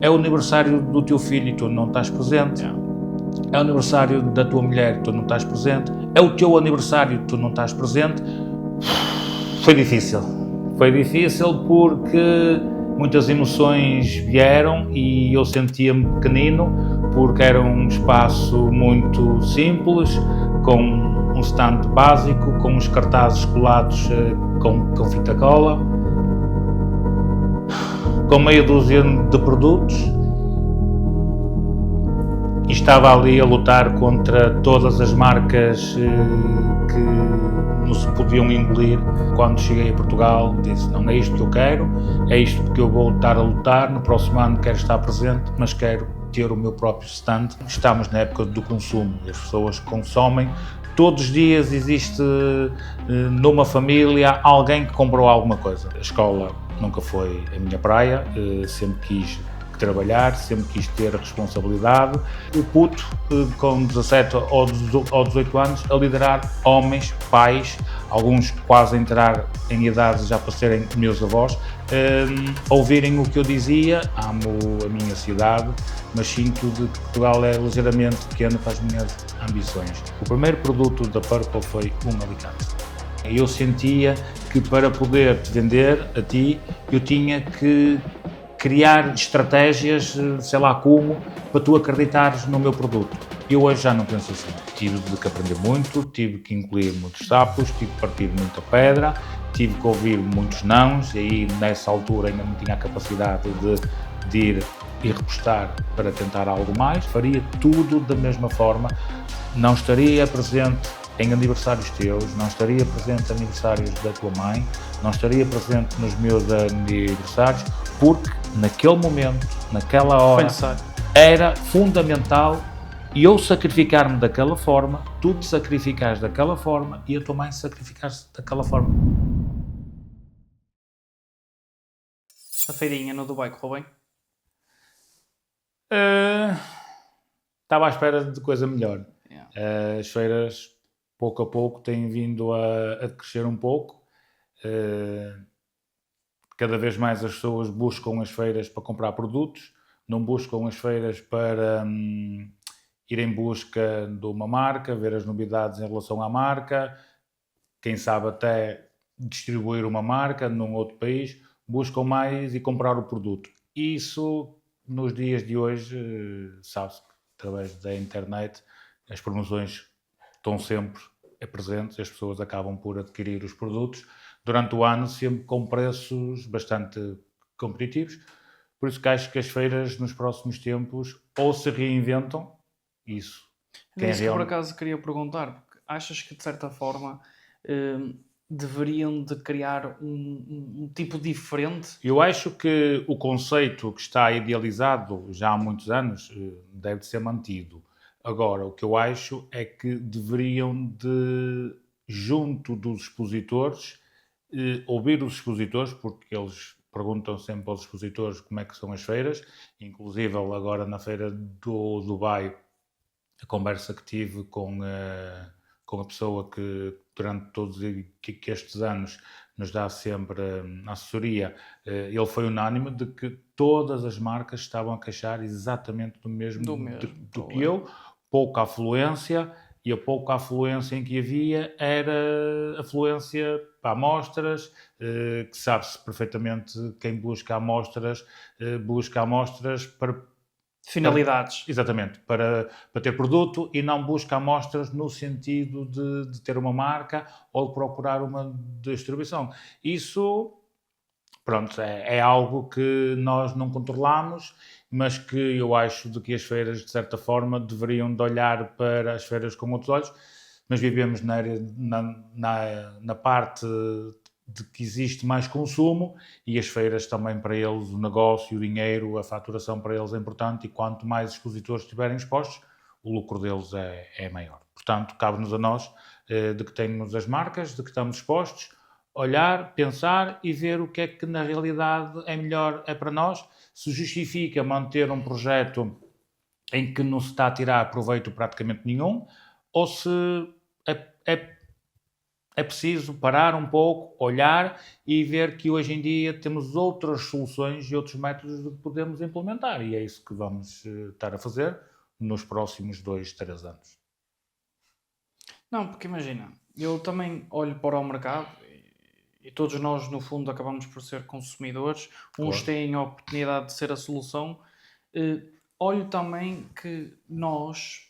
É o aniversário do teu filho e tu não estás presente. É o aniversário da tua mulher e tu não estás presente. É o teu aniversário e tu não estás presente. Foi difícil. Foi difícil porque muitas emoções vieram e eu sentia-me pequenino porque era um espaço muito simples, com um stand básico, com os cartazes colados com fita cola, com meia dúzia de produtos, e estava ali a lutar contra todas as marcas que nos podiam engolir. Quando cheguei a Portugal disse, não é isto que eu quero, é isto que eu vou estar a lutar, no próximo ano quero estar presente, mas quero ter o meu próprio stand. Estamos na época do consumo, as pessoas consomem, todos os dias existe numa família alguém que comprou alguma coisa. A escola nunca foi a minha praia, sempre quis trabalhar, sempre quis ter responsabilidade. O puto, com 17 ou 18 anos, a liderar homens, pais, alguns quase a entrar em idade já para serem meus avós, ouvirem o que eu dizia. Amo a minha cidade, mas sinto de que Portugal é ligeiramente pequeno para as minhas ambições. O primeiro produto da Purple foi um alicate. Eu sentia que para poder te vender a ti, eu tinha que criar estratégias, sei lá como, para tu acreditares no meu produto. Eu hoje já não penso assim. Tive de que aprender muito, tive que incluir muitos sapos, tive que partir muita pedra, tive que ouvir muitos nãos, e aí nessa altura ainda não tinha a capacidade de ir e repostar para tentar algo mais. Faria tudo da mesma forma, não estaria presente em aniversários teus, não estaria presente em aniversários da tua mãe, não estaria presente nos meus aniversários, porque naquele momento, naquela hora, era fundamental eu sacrificar-me daquela forma, tu te sacrificares daquela forma e a tua mãe sacrificar-se daquela forma. A feirinha no Dubai correu bem? Estava à espera de coisa melhor. Yeah. As feiras, pouco a pouco, têm vindo a crescer um pouco. Cada vez mais as pessoas buscam as feiras para comprar produtos, não buscam as feiras para ir em busca de uma marca, ver as novidades em relação à marca, quem sabe até distribuir uma marca num outro país, buscam mais e comprar o produto. Isso, nos dias de hoje, sabe-se que através da internet as promoções estão sempre presentes, as pessoas acabam por adquirir os produtos durante o ano, sempre com preços bastante competitivos. Por isso que acho que as feiras nos próximos tempos ou se reinventam, isso. É isso que por acaso queria perguntar, porque achas que de certa forma deveriam de criar um tipo diferente? Eu acho que o conceito que está idealizado já há muitos anos deve ser mantido. Agora, o que eu acho é que deveriam de, junto dos expositores, ouvir os expositores, porque eles perguntam sempre aos expositores como é que são as feiras, inclusive agora na feira do Dubai, a conversa que tive com a pessoa que durante todos estes anos nos dá sempre a assessoria, ele foi unânime de que todas as marcas estavam a queixar exatamente do mesmo do que eu, pouca afluência, e a pouca afluência em que havia era afluência para amostras, que sabe-se perfeitamente quem busca amostras para Finalidades. Exatamente, para ter produto e não busca amostras no sentido de ter uma marca ou de procurar uma distribuição. Isso, pronto, é algo que nós não controlamos, mas que eu acho de que as feiras, de certa forma, deveriam de olhar para as feiras com outros olhos, mas vivemos na parte de que existe mais consumo e as feiras também para eles, o negócio, o dinheiro, a faturação para eles é importante e quanto mais expositores estiverem expostos, o lucro deles é maior. Portanto, cabe-nos a nós, de que temos as marcas, de que estamos expostos, olhar, pensar e ver o que é que na realidade é melhor para nós, se justifica manter um projeto em que não se está a tirar proveito praticamente nenhum, ou se é é preciso parar um pouco, olhar e ver que hoje em dia temos outras soluções e outros métodos que podemos implementar. E é isso que vamos estar a fazer nos próximos 2, 3 anos. Não, porque imagina, eu também olho para o mercado e todos nós, no fundo, acabamos por ser consumidores. Uns Claro. têm a oportunidade de ser a solução. Olho também que nós,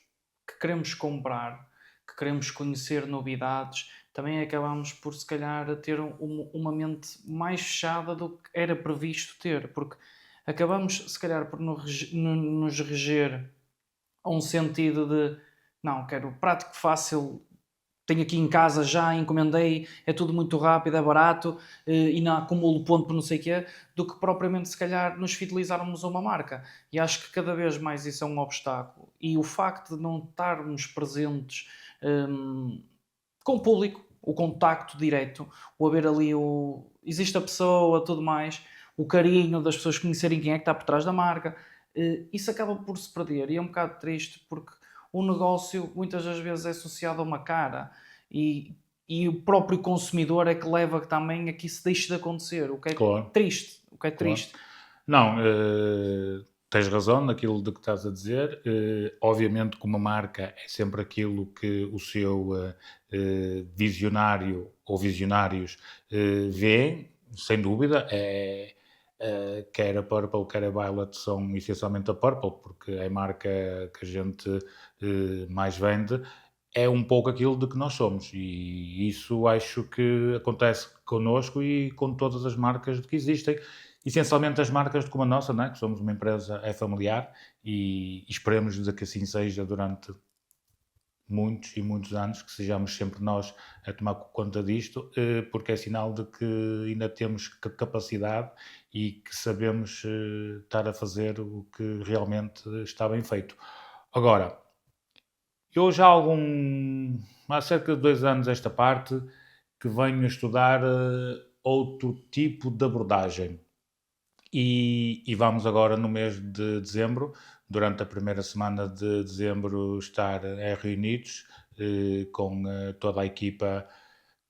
que queremos comprar, que queremos conhecer novidades, também acabamos por, se calhar, ter uma mente mais fechada do que era previsto ter, porque acabamos, se calhar, por nos reger a um sentido de não, quero prático, fácil, tenho aqui em casa já, encomendei, é tudo muito rápido, é barato e não acumulo ponto por não sei o quê, do que propriamente se calhar nos fidelizarmos a uma marca. E acho que cada vez mais isso é um obstáculo. E o facto de não estarmos presentes com o público, o contacto direto, o haver ali existe a pessoa, tudo mais, o carinho das pessoas conhecerem quem é que está por trás da marca, isso acaba por se perder e é um bocado triste porque o negócio muitas das vezes é associado a uma cara e o próprio consumidor é que leva também a que isso deixe de acontecer, o que é Claro. triste, o que é Claro. triste. Não, tens razão naquilo de que estás a dizer. Obviamente que uma marca é sempre aquilo que o seu visionário ou visionários vêem, sem dúvida. Quer a Purple, quer a Violet são essencialmente a Purple, porque é a marca que a gente mais vende. É um pouco aquilo de que nós somos e isso acho que acontece connosco e com todas as marcas de que existem. Essencialmente as marcas como a nossa, não é? Que somos uma empresa familiar e esperemos de que assim seja durante muitos e muitos anos, que sejamos sempre nós a tomar conta disto, porque é sinal de que ainda temos capacidade e que sabemos estar a fazer o que realmente está bem feito. Agora, eu já há cerca de 2 anos esta parte, que venho estudar outro tipo de abordagem. E vamos agora no mês de dezembro, durante a primeira semana de dezembro, estar reunidos com toda a equipa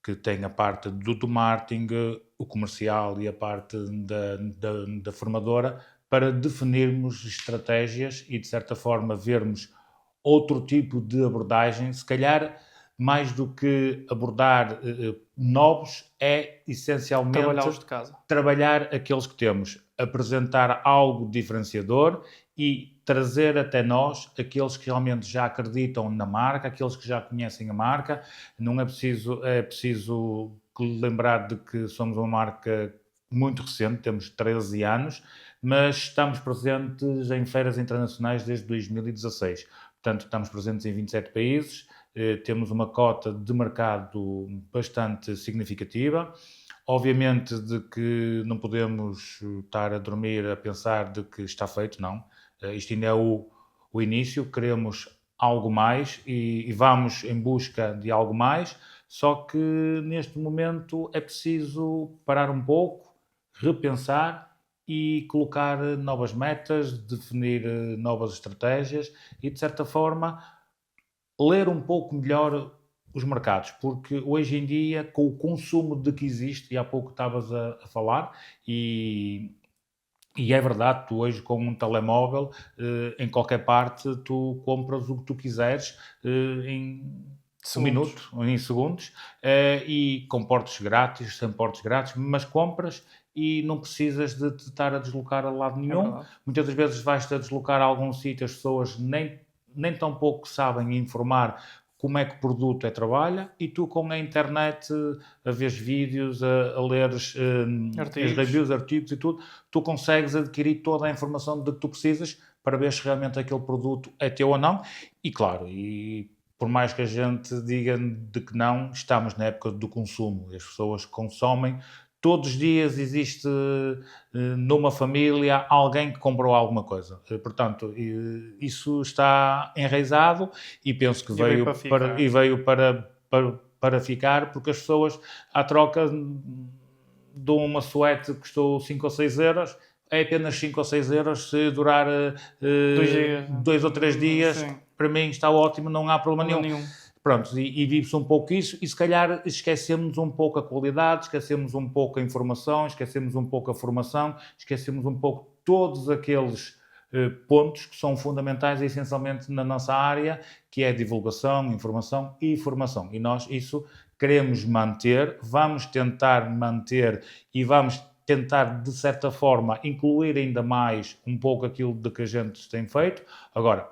que tem a parte do marketing, o comercial e a parte da formadora, para definirmos estratégias e, de certa forma, vermos outro tipo de abordagem, se calhar mais do que abordar novos, é essencialmente Trabalhá-los de casa. trabalhar aqueles que temos, apresentar algo diferenciador e trazer até nós aqueles que realmente já acreditam na marca, aqueles que já conhecem a marca. Não é preciso lembrar de que somos uma marca muito recente, temos 13 anos, mas estamos presentes em feiras internacionais desde 2016. Portanto, estamos presentes em 27 países, temos uma cota de mercado bastante significativa. Obviamente de que não podemos estar a dormir a pensar de que está feito, não. Isto ainda é o início, queremos algo mais e vamos em busca de algo mais, só que neste momento é preciso parar um pouco, repensar e colocar novas metas, definir novas estratégias e, de certa forma, ler um pouco melhor os mercados, porque hoje em dia, com o consumo de que existe, e há pouco estavas a falar, e é verdade, tu hoje com um telemóvel, em qualquer parte, tu compras o que tu quiseres em um minuto, ou em segundos, e com portos grátis, sem portos grátis, mas compras e não precisas de te estar a deslocar a lado nenhum. Muitas das vezes vais-te a deslocar a algum sítio, as pessoas nem tão pouco sabem informar como é que o produto trabalha e tu com a internet a ver vídeos, a ler as reviews, artigos e tudo, tu consegues adquirir toda a informação de que tu precisas para ver se realmente aquele produto é teu ou não. E claro, por mais que a gente diga de que não, estamos na época do consumo. As pessoas consomem. Todos os dias existe numa família alguém que comprou alguma coisa. Portanto, isso está enraizado e penso que veio para ficar, porque as pessoas, à troca de uma suéte que custou 5 ou 6 euros, é apenas 5 ou 6 euros se durar 2 ou 3 dias. Sim. Para mim está ótimo, não há problema nenhum. pronto, e vive-se um pouco isso, e se calhar esquecemos um pouco a qualidade, esquecemos um pouco a informação, esquecemos um pouco a formação, esquecemos um pouco todos aqueles pontos que são fundamentais essencialmente na nossa área, que é divulgação, informação e formação. E nós isso queremos manter, vamos tentar manter e vamos tentar, de certa forma, incluir ainda mais um pouco aquilo de que a gente tem feito. Agora,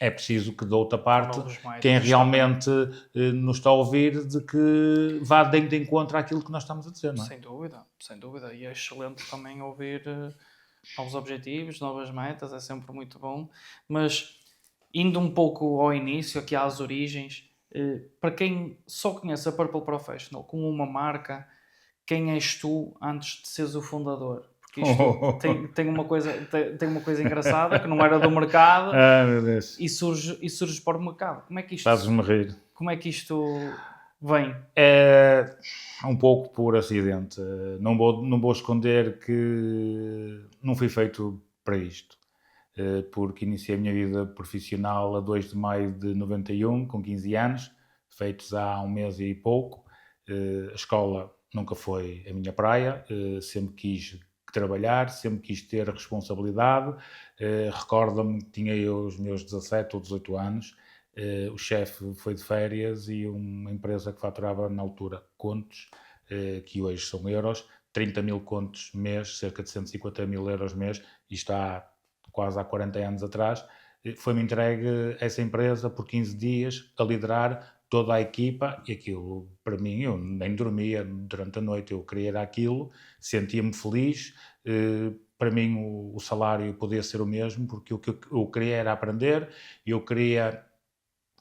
é preciso que, da outra parte, quem realmente nos está a ouvir, de que vá de encontro àquilo que nós estamos a dizer, não é? Sem dúvida, sem dúvida. E é excelente também ouvir novos objetivos, novas metas, é sempre muito bom. Mas, indo um pouco ao início, aqui às origens, para quem só conhece a Purple Professional como uma marca, quem és tu antes de seres o fundador? Porque isto tem uma coisa engraçada, que não era do mercado, meu Deus. e surge para o mercado. Como é que isto... Fazes-me rir. Como é que isto vem? É um pouco por acidente. Não vou esconder que não fui feito para isto. Porque iniciei a minha vida profissional a 2 de maio de 91, com 15 anos, feitos há um mês e pouco. A escola nunca foi a minha praia, sempre quis trabalhar, sempre quis ter responsabilidade. Recordo-me que tinha eu os meus 17 ou 18 anos, o chefe foi de férias e uma empresa que faturava na altura contos, que hoje são euros, 30 mil contos mês, cerca de 150 mil euros mês, e está quase há 40 anos atrás, foi-me entregue essa empresa por 15 dias a liderar toda a equipa, e aquilo, para mim, eu nem dormia durante a noite, eu queria aquilo, sentia-me feliz, para mim o salário podia ser o mesmo, porque o que eu queria era aprender, eu queria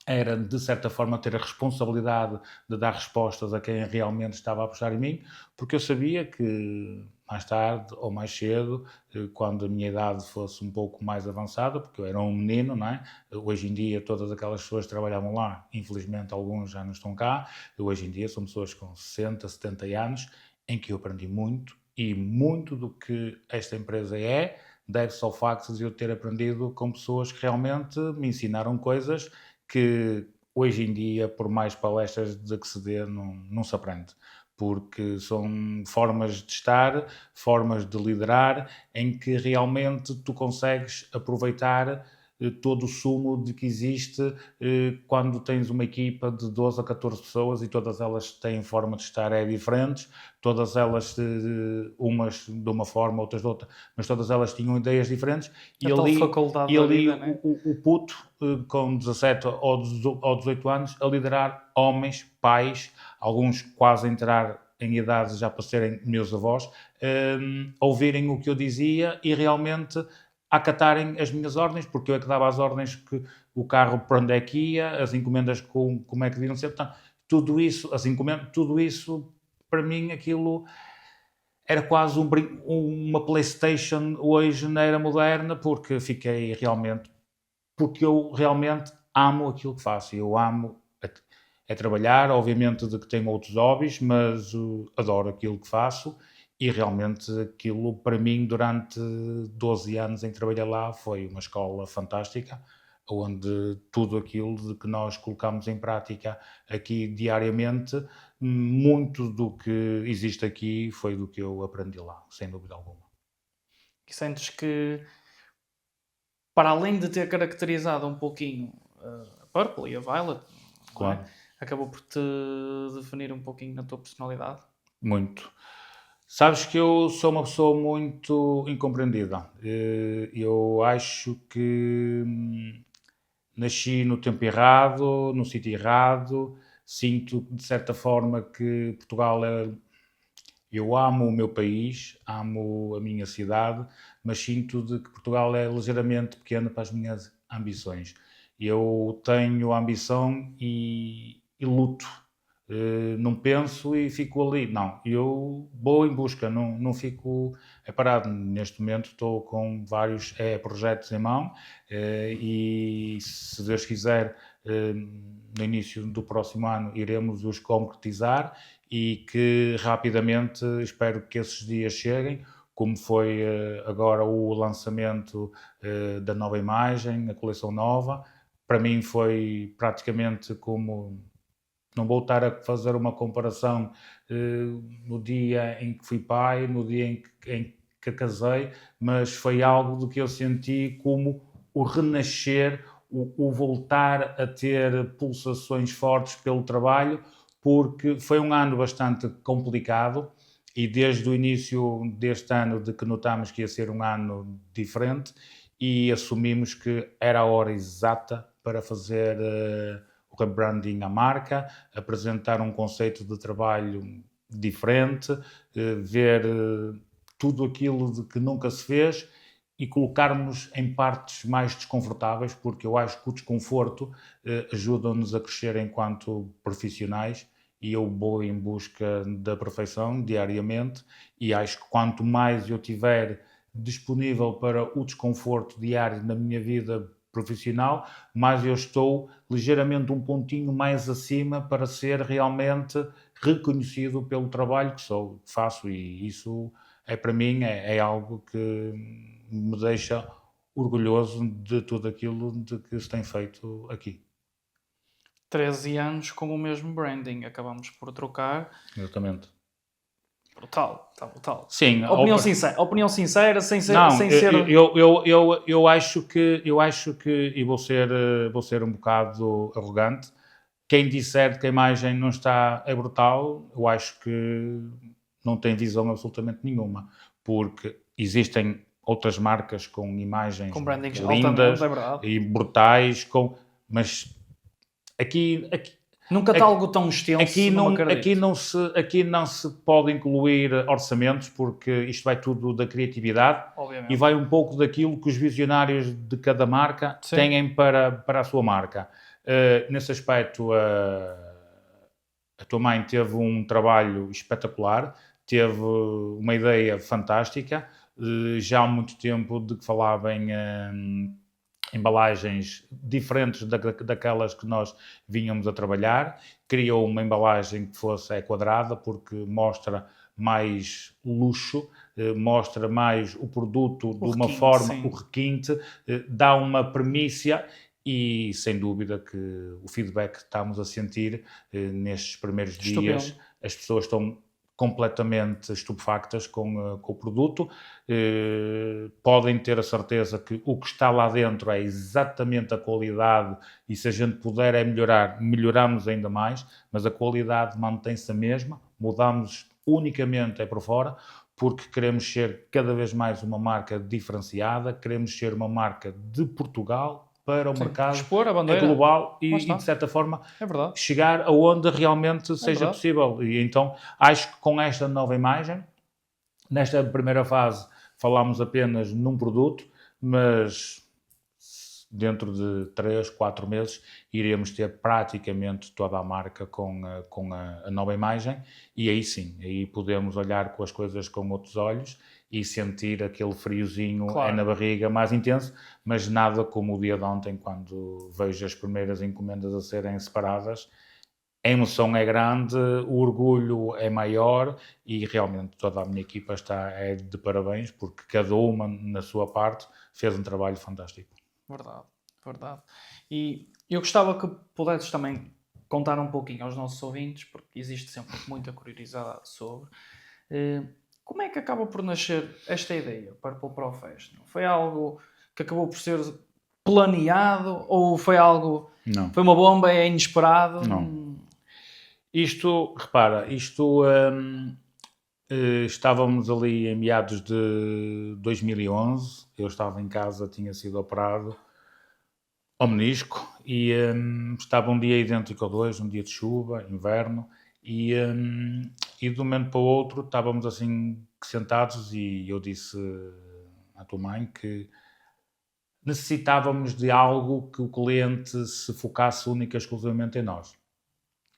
era, de certa forma, ter a responsabilidade de dar respostas a quem realmente estava a apostar em mim, porque eu sabia que mais tarde ou mais cedo, quando a minha idade fosse um pouco mais avançada, porque eu era um menino, não é? Hoje em dia todas aquelas pessoas que trabalhavam lá, infelizmente alguns já não estão cá, hoje em dia são pessoas com 60, 70 anos, em que eu aprendi muito, e muito do que esta empresa deve-se ao facto de eu ter aprendido com pessoas que realmente me ensinaram coisas que hoje em dia, por mais palestras de que se dê, não se aprende. Porque são formas de estar, formas de liderar, em que realmente tu consegues aproveitar todo o sumo de que existe quando tens uma equipa de 12 a 14 pessoas e todas elas têm forma de estar diferentes, todas elas, umas de uma forma, outras de outra, mas todas elas tinham ideias diferentes. E ali vida, né? o puto com 17 ou 18 anos a liderar homens, pais, alguns quase a entrar em idades já para serem meus avós, ouvirem o que eu dizia e realmente acatarem as minhas ordens, porque eu é que dava as ordens que o carro para onde é que ia, as encomendas como é que deviam ser. Portanto, tudo isso, as encomendas, tudo isso, para mim, aquilo era quase uma PlayStation hoje na era moderna, porque eu realmente amo aquilo que faço. Eu amo trabalhar, obviamente de que tenho outros hobbies, mas adoro aquilo que faço. E realmente aquilo, para mim, durante 12 anos em que trabalhei lá, foi uma escola fantástica, onde tudo aquilo de que nós colocamos em prática aqui diariamente, muito do que existe aqui foi do que eu aprendi lá, sem dúvida alguma. E sentes que, para além de ter caracterizado um pouquinho a Purple e a Violet, claro, acabou por te definir um pouquinho na tua personalidade? Muito. Sabes que eu sou uma pessoa muito incompreendida. Eu acho que nasci no tempo errado, no sítio errado. Sinto, de certa forma, que Portugal é... Eu amo o meu país, amo a minha cidade, mas sinto de que Portugal é ligeiramente pequeno para as minhas ambições. Eu tenho ambição e luto. Não penso e fico ali. Não, eu vou em busca, não fico parado. Neste momento estou com vários projetos em mão e, se Deus quiser, no início do próximo ano iremos os concretizar e que rapidamente espero que esses dias cheguem, como foi agora o lançamento da nova imagem, a coleção nova. para mim foi praticamente como... Não vou estar a fazer uma comparação no dia em que fui pai, no dia em que casei, mas foi algo do que eu senti como o renascer, o voltar a ter pulsações fortes pelo trabalho, porque foi um ano bastante complicado e desde o início deste ano de que notámos que ia ser um ano diferente e assumimos que era a hora exata para fazer o rebranding à marca, apresentar um conceito de trabalho diferente, ver tudo aquilo de que nunca se fez e colocarmos em partes mais desconfortáveis, porque eu acho que o desconforto ajuda-nos a crescer enquanto profissionais e eu vou em busca da perfeição diariamente e acho que quanto mais eu tiver disponível para o desconforto diário na minha vida profissional, mais eu estou ligeiramente um pontinho mais acima para ser realmente reconhecido pelo trabalho que faço e isso para mim é algo que me deixa orgulhoso de tudo aquilo de que se tem feito aqui. 13 anos com o mesmo branding, acabamos por trocar. Exatamente. Brutal, está brutal. Sim, Opinião sincera, sem ser... Não, sem ser... eu acho que e vou ser um bocado arrogante. Quem disser que a imagem não está é brutal, eu acho que não tem visão absolutamente nenhuma, porque existem outras marcas com imagens com brandings lindas altamente, e brutais, mas aqui nunca está algo tão extenso. Aqui não se pode incluir orçamentos, porque isto vai tudo da criatividade. Obviamente. E vai um pouco daquilo que os visionários de cada marca têm para a sua marca. Nesse aspecto, a tua mãe teve um trabalho espetacular, teve uma ideia fantástica, já há muito tempo de que falava em embalagens diferentes daquelas que nós vínhamos a trabalhar, criou uma embalagem que fosse quadrada porque mostra mais luxo, mostra mais o produto de uma forma, o requinte, dá uma premissa e sem dúvida que o feedback que estamos a sentir nestes primeiros dias, as pessoas estão completamente estupefactas com o produto, podem ter a certeza que o que está lá dentro é exatamente a qualidade e se a gente puder melhorar, melhoramos ainda mais, mas a qualidade mantém-se a mesma, mudamos unicamente por fora, porque queremos ser cada vez mais uma marca diferenciada, queremos ser uma marca de Portugal para o mercado expor a bandeira global e de certa forma chegar aonde realmente seja possível. E então acho que com esta nova imagem, nesta primeira fase falámos apenas num produto, mas dentro de 3, 4 meses iremos ter praticamente toda a marca com a nova imagem e aí sim, aí podemos olhar com as coisas com outros olhos e sentir aquele friozinho na barriga mais intenso, mas nada como o dia de ontem, quando vejo as primeiras encomendas a serem separadas. A emoção é grande, o orgulho é maior e realmente toda a minha equipa está de parabéns, porque cada uma, na sua parte, fez um trabalho fantástico. Verdade. E eu gostava que pudesses também contar um pouquinho aos nossos ouvintes, porque existe sempre muita curiosidade sobre... Como é que acaba por nascer esta ideia, Purple Professional? Foi algo que acabou por ser planeado ou foi algo... Não. Foi uma bomba, é inesperado? Não. Isto, repara, estávamos ali em meados de 2011, eu estava em casa, tinha sido operado ao menisco e estava um dia idêntico ao dois, um dia de chuva, inverno, e de um momento para o outro estávamos assim sentados e eu disse à tua mãe que necessitávamos de algo que o cliente se focasse única e exclusivamente em nós.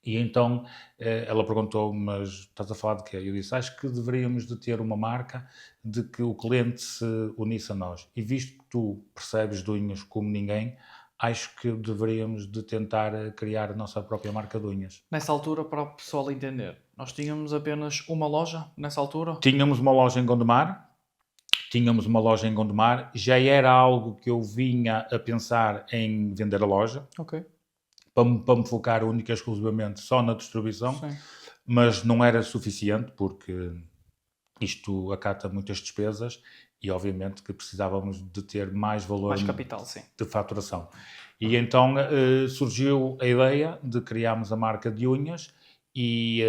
E então ela perguntou, mas estás a falar de quê? Eu disse, acho que deveríamos de ter uma marca de que o cliente se unisse a nós. E visto que tu percebes de unhas como ninguém, acho que deveríamos de tentar criar a nossa própria marca de unhas. Nessa altura, para o pessoal entender, nós tínhamos apenas uma loja nessa altura? Tínhamos uma loja em Gondomar, tínhamos uma loja em Gondomar, já era algo que eu vinha a pensar em vender a loja, Ok. para me focar única e exclusivamente só na distribuição, Sim. mas não era suficiente porque isto acata muitas despesas e obviamente que precisávamos de ter mais valor Mais capital, sim. de faturação. E então surgiu a ideia de criarmos a marca de unhas e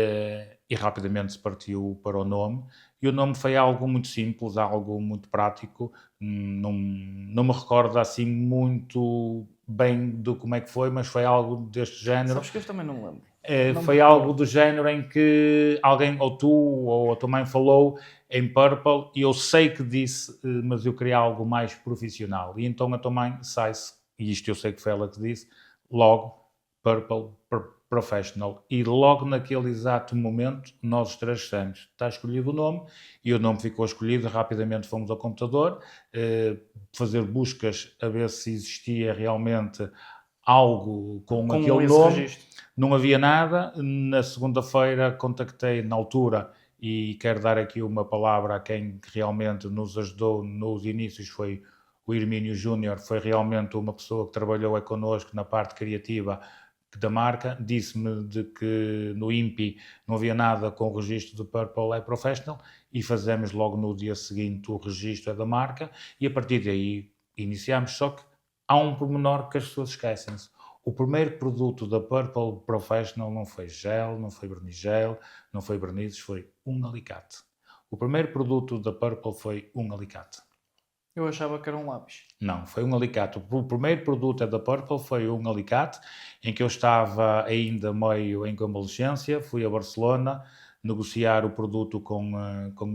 rapidamente se partiu para o nome. E o nome foi algo muito simples, algo muito prático. Não me recordo assim muito bem do como é que foi, mas foi algo deste género. Sabes que eu também não me lembro. Não Foi me algo recordo. do género em que alguém, ou tu, ou a tua mãe falou em Purple, e eu sei que disse, mas eu queria algo mais profissional. E então a tua mãe sai-se, e isto eu sei que foi ela que disse, logo Purple Professional. E logo naquele exato momento, nós os três dissemos, está escolhido o nome, e o nome ficou escolhido, rapidamente fomos ao computador, fazer buscas a ver se existia realmente algo com aquele esse nome. registro. Não havia nada. Na segunda-feira contactei na altura, e quero dar aqui uma palavra a quem realmente nos ajudou nos inícios, foi o Hermínio Júnior, foi realmente uma pessoa que trabalhou connosco na parte criativa da marca. Disse-me de que no INPI não havia nada com o registro de Purple Professional e fazemos logo no dia seguinte o registro da marca e a partir daí iniciamos. Só que há um pormenor que as pessoas esquecem-se. O primeiro produto da Purple Professional não foi gel, não foi vernigel, não foi vernizes, foi um alicate. O primeiro produto da Purple foi um alicate. Eu achava que era um lápis. Não, foi um alicate. O primeiro produto da Purple foi um alicate, em que eu estava ainda meio em convalescência, fui a Barcelona negociar o produto com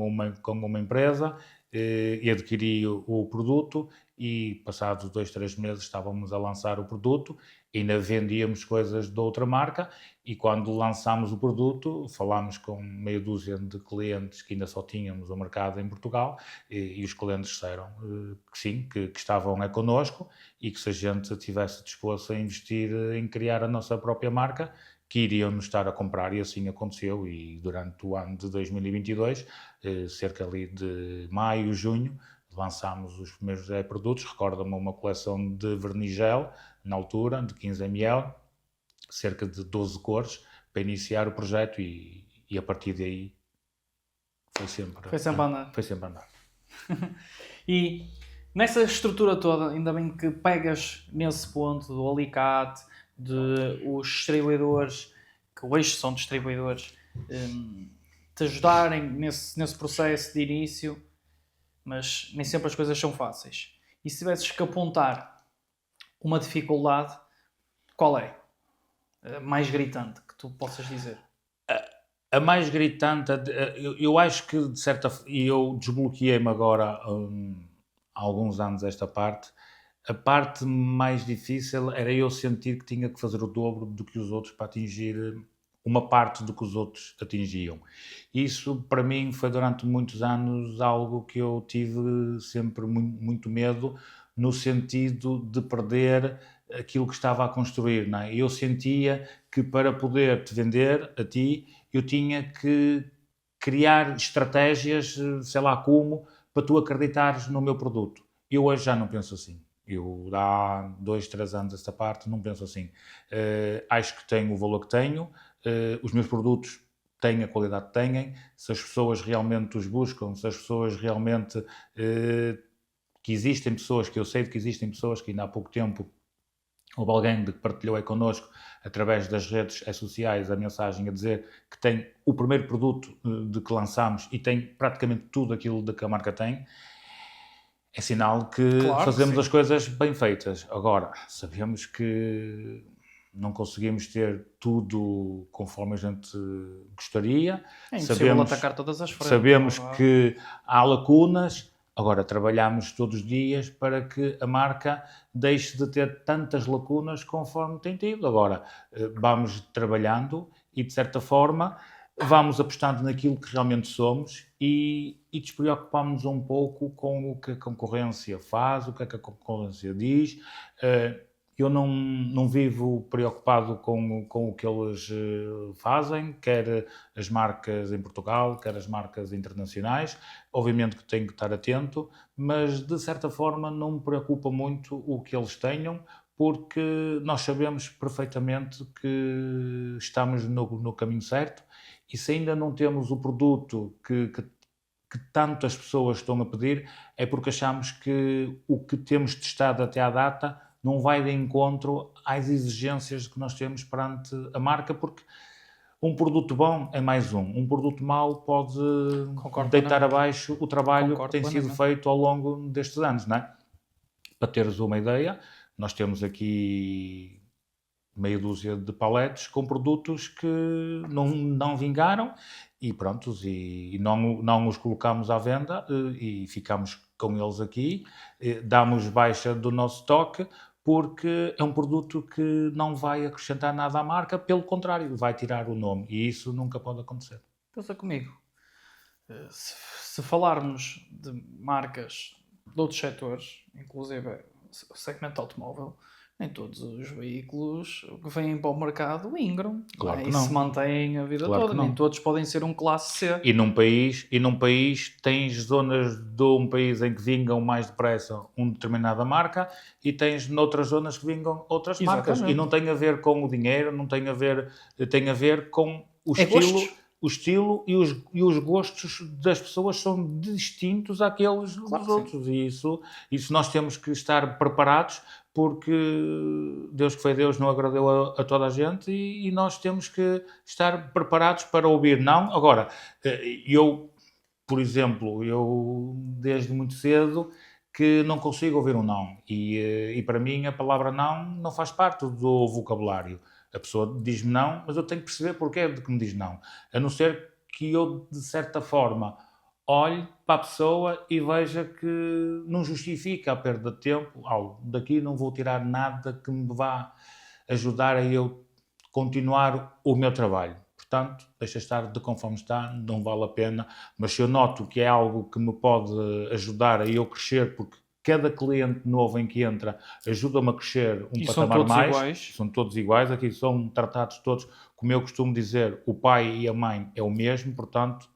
uma empresa e adquiri o produto e passados 2, 3 meses estávamos a lançar o produto, ainda vendíamos coisas de outra marca e quando lançámos o produto falámos com meia dúzia de clientes que ainda só tínhamos o mercado em Portugal e os clientes disseram que sim, que estavam connosco e que se a gente estivesse disposto a investir em criar a nossa própria marca, que iriam nos estar a comprar, e assim aconteceu. E durante o ano de 2022, cerca ali de maio, junho, lançámos os primeiros produtos. Recordo-me uma coleção de vernigel, na altura, de 15 ml, cerca de 12 cores, para iniciar o projeto e a partir daí foi sempre a andar. Foi sempre a andar. E nessa estrutura toda, ainda bem que pegas nesse ponto do alicate, de os distribuidores, que hoje são distribuidores, te ajudarem nesse processo de início, mas nem sempre as coisas são fáceis. E se tivesses que apontar uma dificuldade, qual é? A mais gritante que tu possas dizer? A mais gritante, eu acho que de certa forma, e eu desbloqueei-me agora há alguns anos esta parte, a parte mais difícil era eu sentir que tinha que fazer o dobro do que os outros para atingir uma parte do que os outros atingiam. Isso, para mim, foi durante muitos anos algo que eu tive sempre muito medo, no sentido de perder aquilo que estava a construir, não é? Eu sentia que para poder te vender a ti, eu tinha que criar estratégias, sei lá como, para tu acreditares no meu produto. Eu hoje já não penso assim. Eu há 2, 3 anos esta parte não penso assim. Acho que tenho o valor que tenho, os meus produtos têm a qualidade que têm, se as pessoas realmente os buscam, se as pessoas realmente... que existem pessoas, que eu sei de que existem pessoas que ainda há pouco tempo houve alguém que partilhou connosco através das redes sociais a mensagem a dizer que tem o primeiro produto de que lançámos e tem praticamente tudo aquilo de que a marca tem. É sinal que fazemos as coisas bem feitas. Agora, sabemos que não conseguimos ter tudo conforme a gente gostaria. É impossível atacar todas as frentes. Sabemos que há lacunas. Agora, trabalhamos todos os dias para que a marca deixe de ter tantas lacunas conforme tem tido. Agora, vamos trabalhando e, de certa forma, vamos apostando naquilo que realmente somos e despreocupamos um pouco com o que a concorrência faz, o que é que a concorrência diz. eu não vivo preocupado com o que eles fazem, quer as marcas em Portugal, quer as marcas internacionais. Obviamente que tenho que estar atento, mas de certa forma não me preocupa muito o que eles tenham, porque nós sabemos perfeitamente que estamos no caminho certo, e se ainda não temos o produto que tantas pessoas estão a pedir, é porque achamos que o que temos testado até à data não vai de encontro às exigências que nós temos perante a marca, porque um produto bom é mais um produto mau pode Concordo deitar plenamente. abaixo o trabalho Concordo que tem sido plenamente. feito ao longo destes anos, não é? Para teres uma ideia, nós temos aqui meia dúzia de paletes com produtos que não vingaram e prontos, e não os colocamos à venda, e ficamos com eles aqui, damos baixa do nosso estoque, porque é um produto que não vai acrescentar nada à marca, pelo contrário, vai tirar o nome, e isso nunca pode acontecer. Pensa comigo. Se falarmos de marcas de outros setores, inclusive o segmento automóvel, nem todos os veículos que vêm para o mercado ingram, Claro não é? que E não. se mantêm a vida Claro toda. que não. Nem todos podem ser um classe C. E num país tens zonas de um país em que vingam mais depressa uma determinada marca, e tens noutras zonas que vingam outras marcas. E Exatamente. não tem a ver com o dinheiro, não tem a ver, tem a ver com o É gostos. estilo e os gostos das pessoas são distintos àqueles Claro dos que sim. outros. E isso nós temos que estar preparados, porque Deus que foi Deus não agradou a toda a gente, e nós temos que estar preparados para ouvir não. Agora, eu, por exemplo, eu desde muito cedo que não consigo ouvir um não, e para mim a palavra não faz parte do vocabulário. A pessoa diz-me não, mas eu tenho que perceber porque é de que me diz não, a não ser que eu, de certa forma, olhe para a pessoa e veja que não justifica a perda de tempo. Daqui não vou tirar nada que me vá ajudar a eu continuar o meu trabalho. Portanto, deixa estar de conforme está, não vale a pena. Mas se eu noto que é algo que me pode ajudar a eu crescer, porque cada cliente novo em que entra ajuda-me a crescer um E são patamar todos mais. iguais. São todos iguais, aqui são tratados todos, como eu costumo dizer, o pai e a mãe é o mesmo, portanto,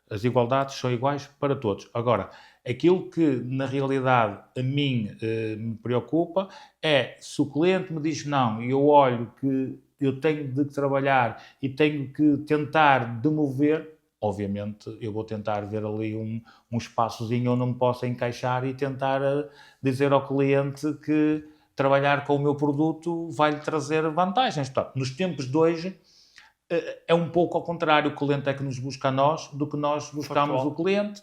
as igualdades são iguais para todos. Agora, aquilo que na realidade a mim me preocupa é se o cliente me diz não e eu olho que eu tenho de trabalhar e tenho que tentar demover, obviamente eu vou tentar ver ali um espaçozinho onde eu me possa encaixar e tentar dizer ao cliente que trabalhar com o meu produto vai-lhe trazer vantagens. Portanto, nos tempos de hoje é um pouco ao contrário, o cliente é que nos busca a nós do que nós buscamos Factual. o cliente,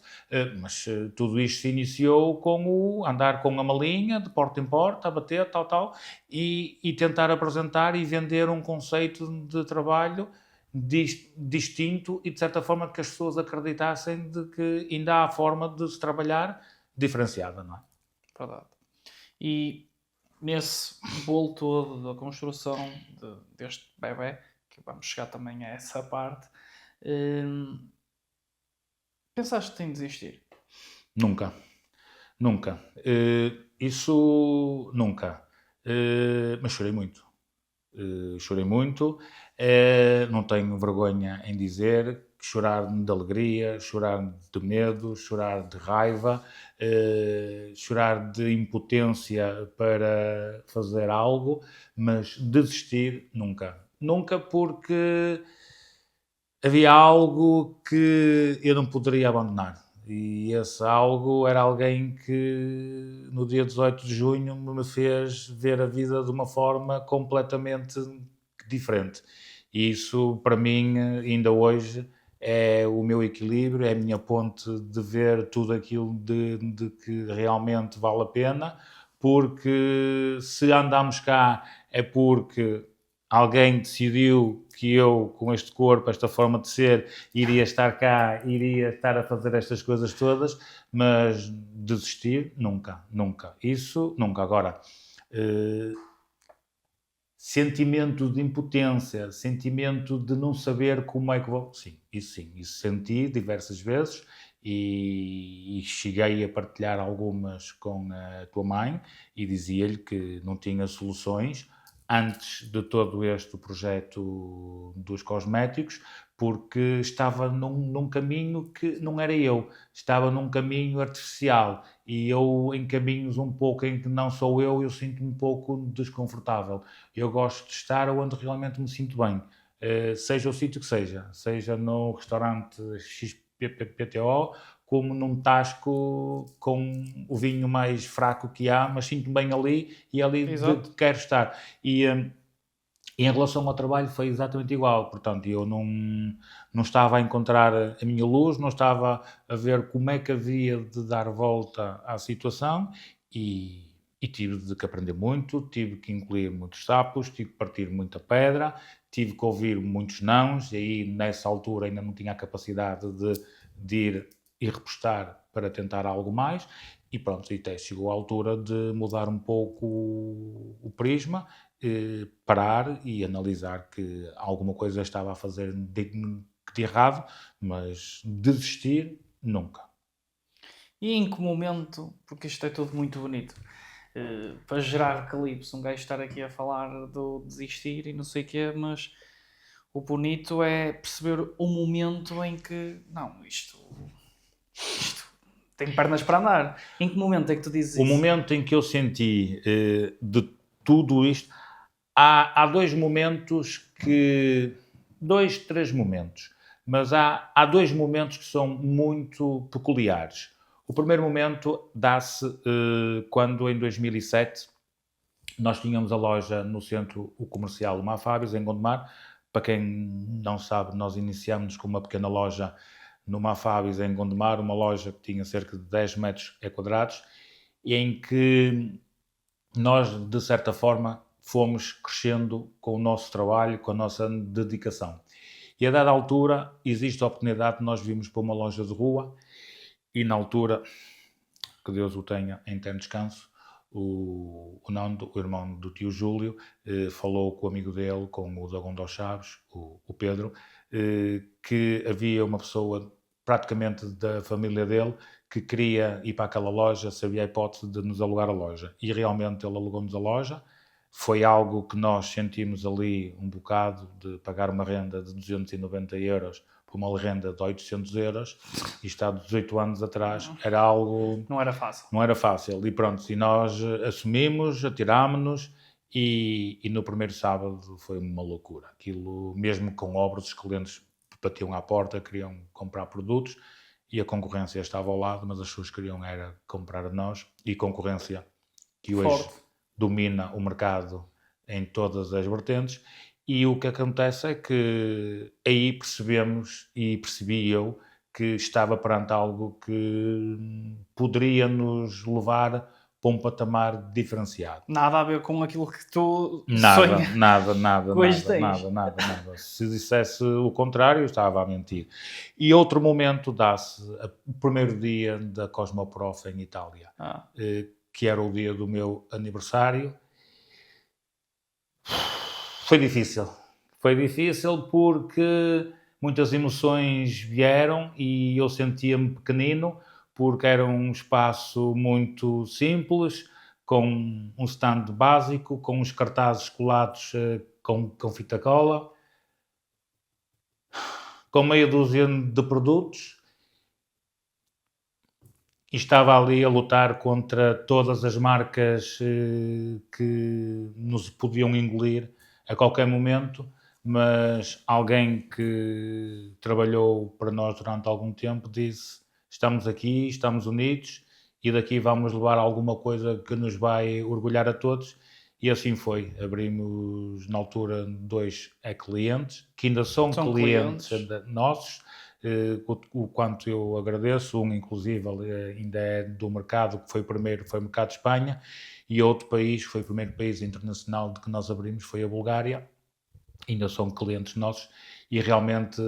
mas tudo isto se iniciou com o andar com a malinha de porta em porta, a bater, tal, e tentar apresentar e vender um conceito de trabalho distinto e de certa forma que as pessoas acreditassem de que ainda há forma de se trabalhar diferenciada, não é? Verdade. E nesse bolo todo da construção deste bebé, que vamos chegar também a essa parte, pensaste em desistir? Nunca. Isso nunca. Mas chorei muito. Chorei muito. Não tenho vergonha em dizer que chorar de alegria, chorar de medo, chorar de raiva, chorar de impotência para fazer algo, mas desistir nunca. Nunca, porque havia algo que eu não poderia abandonar. E esse algo era alguém que no dia 18 de junho me fez ver a vida de uma forma completamente diferente. E isso, para mim, ainda hoje, é o meu equilíbrio, é a minha ponte de ver tudo aquilo de que realmente vale a pena, porque se andamos cá é porque alguém decidiu que eu, com este corpo, esta forma de ser, iria estar cá, iria estar a fazer estas coisas todas, mas desistir, nunca. Isso, nunca. Agora, sentimento de impotência, sentimento de não saber como é que vou... Sim, isso senti diversas vezes, e cheguei a partilhar algumas com a tua mãe e dizia-lhe que não tinha soluções antes de todo este projeto dos cosméticos, porque estava num caminho que não era eu, estava num caminho artificial e eu em caminhos um pouco em que não sou eu sinto-me um pouco desconfortável. Eu gosto de estar onde realmente me sinto bem, seja o sítio que seja no restaurante XPPTO, como num tasco com o vinho mais fraco que há, mas sinto-me bem ali e é ali Exato. quero estar. E em relação ao trabalho foi exatamente igual, portanto, eu não estava a encontrar a minha luz, não estava a ver como é que havia de dar volta à situação e tive de que aprender muito, tive que engolir muitos sapos, tive que partir muita pedra, tive que ouvir muitos nãos e aí nessa altura ainda não tinha a capacidade de ir e repostar para tentar algo mais e pronto, e até chegou a altura de mudar um pouco o prisma, parar e analisar que alguma coisa estava a fazer de errado, mas desistir, nunca. E em que momento, porque isto é tudo muito bonito, para gerar calypso, um gajo estar aqui a falar do desistir e não sei o quê, mas o bonito é perceber o momento em que, não, isto tem pernas para andar. Em que momento é que tu dizes O isso? momento em que eu senti de tudo isto, há dois momentos que. Dois, três momentos. Mas há dois momentos que são muito peculiares. O primeiro momento dá-se quando, em 2007, nós tínhamos a loja no centro comercial Mafábios, em Gondomar. Para quem não sabe, nós iniciamos com uma pequena loja no Mafábios, em Gondomar, uma loja que tinha cerca de 10 metros quadrados, e em que nós, de certa forma, fomos crescendo com o nosso trabalho, com a nossa dedicação. E a dada altura, existe a oportunidade de nós virmos para uma loja de rua e na altura, que Deus o tenha em eterno descanso, o Nando, o irmão do tio Júlio, falou com o amigo dele, com o Dagão dos Chaves, o Pedro, que havia uma pessoa praticamente da família dele que queria ir para aquela loja, se havia a hipótese de nos alugar a loja. E realmente ele alugou-nos a loja. Foi algo que nós sentimos ali um bocado de pagar uma renda de 290 euros por uma renda de 800 euros. Isto há 18 anos atrás era algo... Não era fácil. Não era fácil. E pronto, e nós assumimos, atirámos-nos e no primeiro sábado foi uma loucura. Aquilo, mesmo com obras, os clientes batiam à porta, queriam comprar produtos e a concorrência estava ao lado, mas as pessoas queriam era comprar a nós e concorrência que hoje Forte. domina o mercado em todas as vertentes. E o que acontece é que aí percebemos e percebi eu que estava perante algo que poderia nos levar para um patamar diferenciado. Nada a ver com aquilo que tu Nada, sonhas. nada, Hoje tens. nada. Se dissesse o contrário, eu estava a mentir. E outro momento dá-se, o primeiro dia da Cosmoprof em Itália, que era o dia do meu aniversário. Foi difícil porque muitas emoções vieram e eu sentia-me pequenino, porque era um espaço muito simples, com um stand básico, com uns cartazes colados com fita cola, com meia dúzia de produtos, e estava ali a lutar contra todas as marcas que nos podiam engolir a qualquer momento, mas alguém que trabalhou para nós durante algum tempo disse: estamos aqui, estamos unidos e daqui vamos levar alguma coisa que nos vai orgulhar a todos. E assim foi. Abrimos na altura 2 clientes, que ainda são clientes nossos, o quanto eu agradeço. Um inclusive ainda é do mercado, que foi o primeiro, foi o mercado de Espanha, e outro país, foi o primeiro país internacional de que nós abrimos, foi a Bulgária. Ainda são clientes nossos e realmente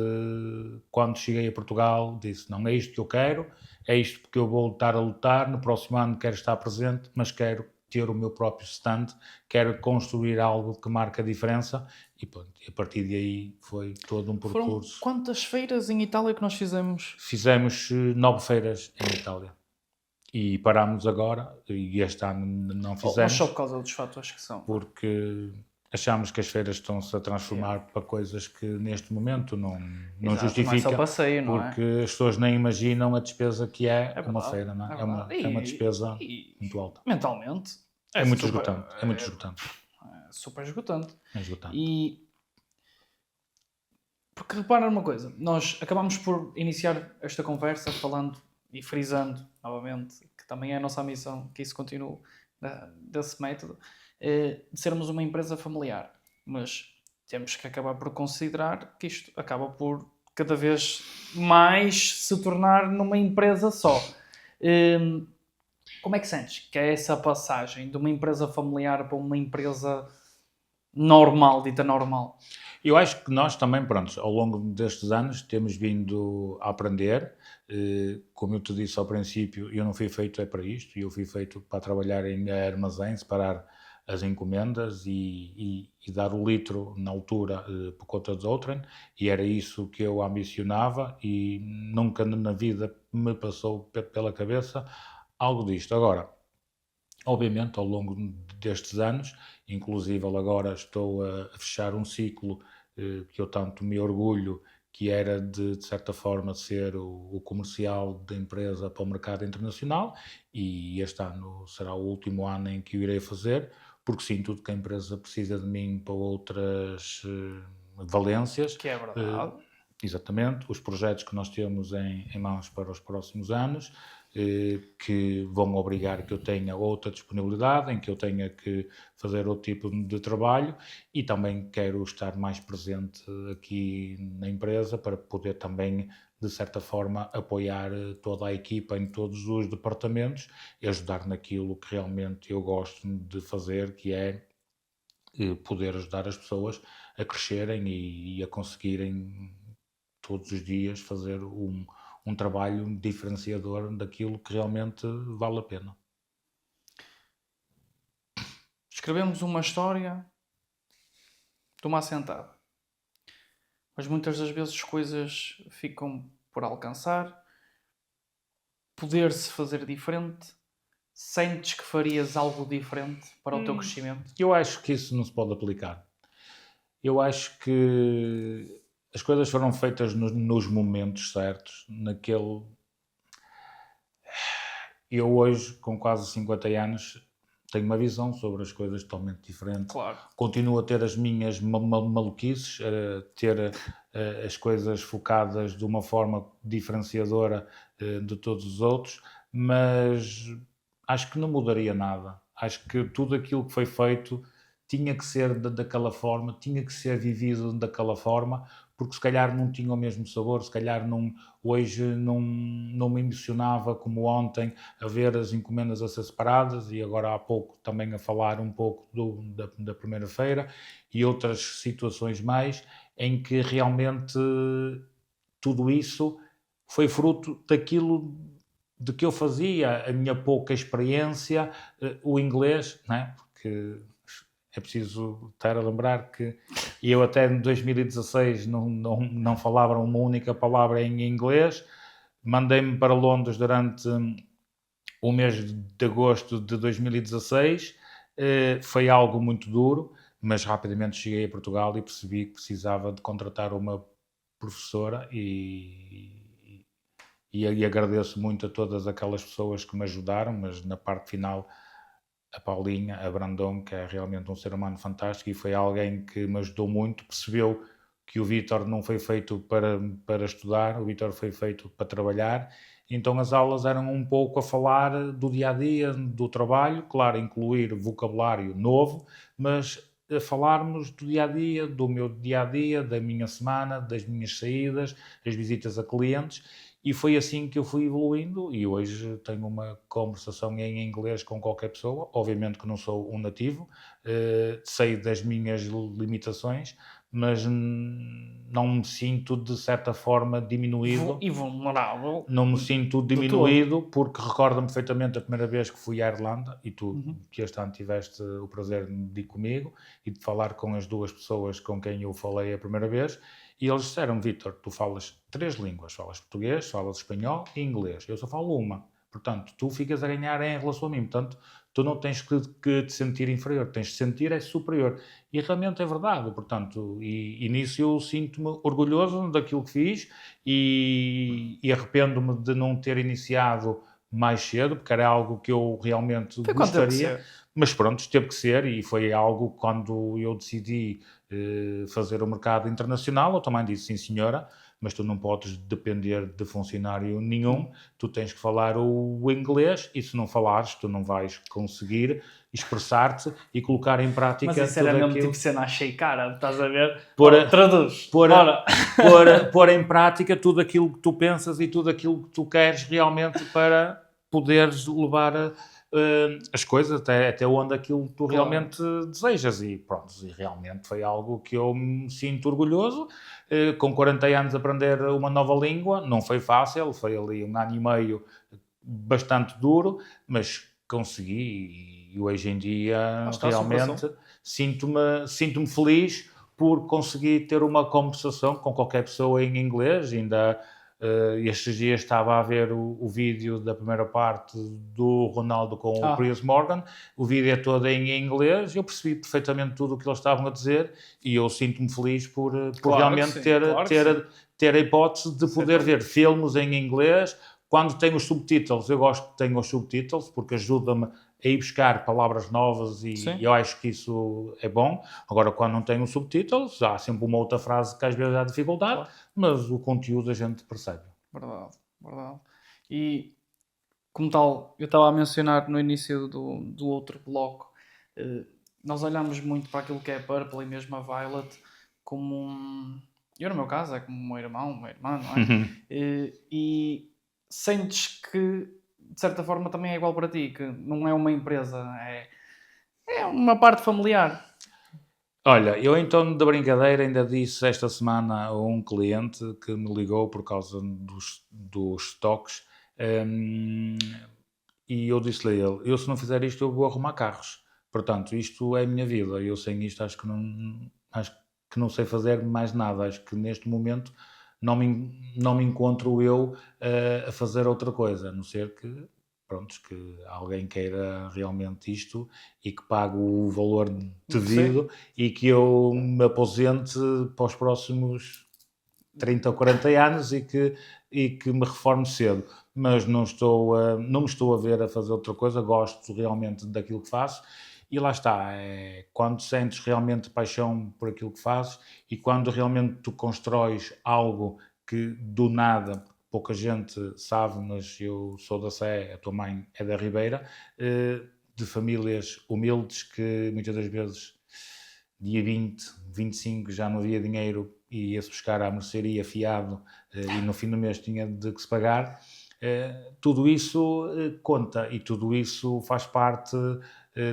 quando cheguei a Portugal disse: não é isto que eu quero, é isto porque eu vou estar a lutar, no próximo ano quero estar presente, mas quero ter o meu próprio stand, quero construir algo que marque a diferença e pronto, a partir de aí foi todo um Foram percurso. quantas feiras em Itália que nós fizemos? Fizemos 9 feiras em Itália e parámos agora e este ano não Mas só fizemos por causa dos fatores que são. porque achámos que as feiras estão-se a transformar para coisas que neste momento não Exato, não é só justifica, passeio, não é? porque as pessoas nem imaginam a despesa que é, É uma verdade, feira, não é? é É uma, verdade. é uma despesa E muito alta. mentalmente É muito super, esgotante, é muito esgotante. é super esgotante. É esgotante. E porque repara numa coisa, nós acabamos por iniciar esta conversa falando e frisando novamente que também é a nossa missão, que isso continue desse método, de sermos uma empresa familiar. Mas temos que acabar por considerar que isto acaba por cada vez mais se tornar numa empresa só. Como é que sentes que é essa passagem de uma empresa familiar para uma empresa normal, dita normal? Eu acho que nós também, pronto, ao longo destes anos temos vindo a aprender. Como eu te disse ao princípio, eu não fui feito para isto, eu fui feito para trabalhar em armazém, separar as encomendas e dar o litro na altura por conta de outrem, e era isso que eu ambicionava e nunca na vida me passou pela cabeça algo disto. Agora, obviamente, ao longo destes anos, inclusive agora estou a fechar um ciclo que eu tanto me orgulho, que era de certa forma ser o comercial da empresa para o mercado internacional, e este ano será o último ano em que o irei fazer, porque sinto que a empresa precisa de mim para outras valências. Que é verdade. Exatamente, os projetos que nós temos em mãos para os próximos anos, que vão obrigar que eu tenha outra disponibilidade, em que eu tenha que fazer outro tipo de trabalho, e também quero estar mais presente aqui na empresa para poder também, de certa forma, apoiar toda a equipa em todos os departamentos e ajudar naquilo que realmente eu gosto de fazer, que é poder ajudar as pessoas a crescerem e a conseguirem todos os dias fazer um trabalho diferenciador daquilo que realmente vale a pena. Escrevemos uma história de uma assentada, mas muitas das vezes coisas ficam por alcançar, poder-se fazer diferente. Sentes que farias algo diferente para o teu crescimento? Eu acho que isso não se pode aplicar. Eu acho que as coisas foram feitas nos momentos certos, naquele... Eu hoje, com quase 50 anos, tenho uma visão sobre as coisas totalmente diferente. Claro. Continuo a ter as minhas maluquices, a ter as coisas focadas de uma forma diferenciadora de todos os outros, mas acho que não mudaria nada. Acho que tudo aquilo que foi feito tinha que ser daquela forma, tinha que ser vivido daquela forma, porque se calhar não tinha o mesmo sabor, se calhar hoje não me emocionava como ontem a ver as encomendas a ser separadas, e agora há pouco também a falar um pouco da primeira feira e outras situações mais, em que realmente tudo isso foi fruto daquilo de que eu fazia, a minha pouca experiência, o inglês, não é? Porque é preciso estar a lembrar que eu até em 2016 não falava uma única palavra em inglês. Mandei-me para Londres durante o mês de agosto de 2016. Foi algo muito duro, mas rapidamente cheguei a Portugal e percebi que precisava de contratar uma professora e agradeço muito a todas aquelas pessoas que me ajudaram, mas na parte final a Paulinha, a Brandon, que é realmente um ser humano fantástico e foi alguém que me ajudou muito, percebeu que o Vítor não foi feito para estudar, o Vítor foi feito para trabalhar, então as aulas eram um pouco a falar do dia-a-dia, do trabalho, claro, incluir vocabulário novo, mas a falarmos do dia-a-dia, do meu dia-a-dia, da minha semana, das minhas saídas, as visitas a clientes. E foi assim que eu fui evoluindo e hoje tenho uma conversação em inglês com qualquer pessoa. Obviamente que não sou um nativo, sei das minhas limitações, mas não me sinto de certa forma diminuído. E vulnerável. Não me sinto diminuído, porque recordo-me perfeitamente a primeira vez que fui à Irlanda, e tu, que este ano tiveste o prazer de ir comigo e de falar com as duas pessoas com quem eu falei a primeira vez, e eles disseram: Vítor, tu falas 3 línguas, falas português, falas espanhol e inglês, eu só falo uma, portanto, tu ficas a ganhar em relação a mim, portanto, tu não tens que te sentir inferior, tens de sentir é superior. E realmente é verdade, portanto, e nisso eu sinto-me orgulhoso daquilo que fiz e arrependo-me de não ter iniciado mais cedo, porque era algo que eu realmente gostaria, mas pronto, teve que ser, e foi algo quando eu decidi fazer o mercado internacional, eu também disse, sim senhora, mas tu não podes depender de funcionário nenhum, tu tens que falar o inglês, e se não falares, tu não vais conseguir expressar-te e colocar em prática tudo aquilo. Mas isso era mesmo tipo cena a shakear, estás a ver? Traduz. Pôr em prática tudo aquilo que tu pensas e tudo aquilo que tu queres realmente para poderes levar as coisas até onde aquilo tu realmente desejas, e pronto, e realmente foi algo que eu me sinto orgulhoso. Com 40 anos aprender uma nova língua não foi fácil, foi ali 1 ano e meio bastante duro, mas consegui, e hoje em dia realmente sinto-me feliz por conseguir ter uma conversação com qualquer pessoa em inglês. Ainda estes dias estava a ver o vídeo da primeira parte do Ronaldo com o Piers Morgan, o vídeo é todo em inglês, eu percebi perfeitamente tudo o que eles estavam a dizer, e eu sinto-me feliz por realmente ter a hipótese de poder ver filmes em inglês. Quando tenho os subtítulos, eu gosto que tenham os subtítulos, porque ajuda-me a ir buscar palavras novas, e eu acho que isso é bom. Agora, quando não tenho subtítulos, há sempre uma outra frase que às vezes há dificuldade, mas o conteúdo a gente percebe. Verdade. E, como tal, eu estava a mencionar no início do outro bloco, nós olhamos muito para aquilo que é a Purple e mesmo a Violet como eu, no meu caso, é como um irmão, uma irmã, não é? E sentes que, de certa forma, também é igual para ti, que não é uma empresa, é uma parte familiar. Olha, eu em tom da brincadeira ainda disse esta semana a um cliente que me ligou por causa dos stocks, e eu disse-lhe a ele: eu se não fizer isto eu vou arrumar carros, portanto isto é a minha vida, eu sem isto acho que não sei fazer mais nada, acho que neste momento não me encontro eu a fazer outra coisa, a não ser que alguém queira realmente isto e que pague o valor devido e que eu me aposente para os próximos 30 ou 40 anos e que me reforme cedo. Mas não me estou a ver a fazer outra coisa, gosto realmente daquilo que faço. E lá está, quando sentes realmente paixão por aquilo que fazes e quando realmente tu constróis algo que do nada, pouca gente sabe, mas eu sou da Sé, a tua mãe é da Ribeira, de famílias humildes que muitas das vezes dia 20, 25 já não havia dinheiro e ia-se buscar à mercearia fiado e no fim do mês tinha de que se pagar. Tudo isso conta e tudo isso faz parte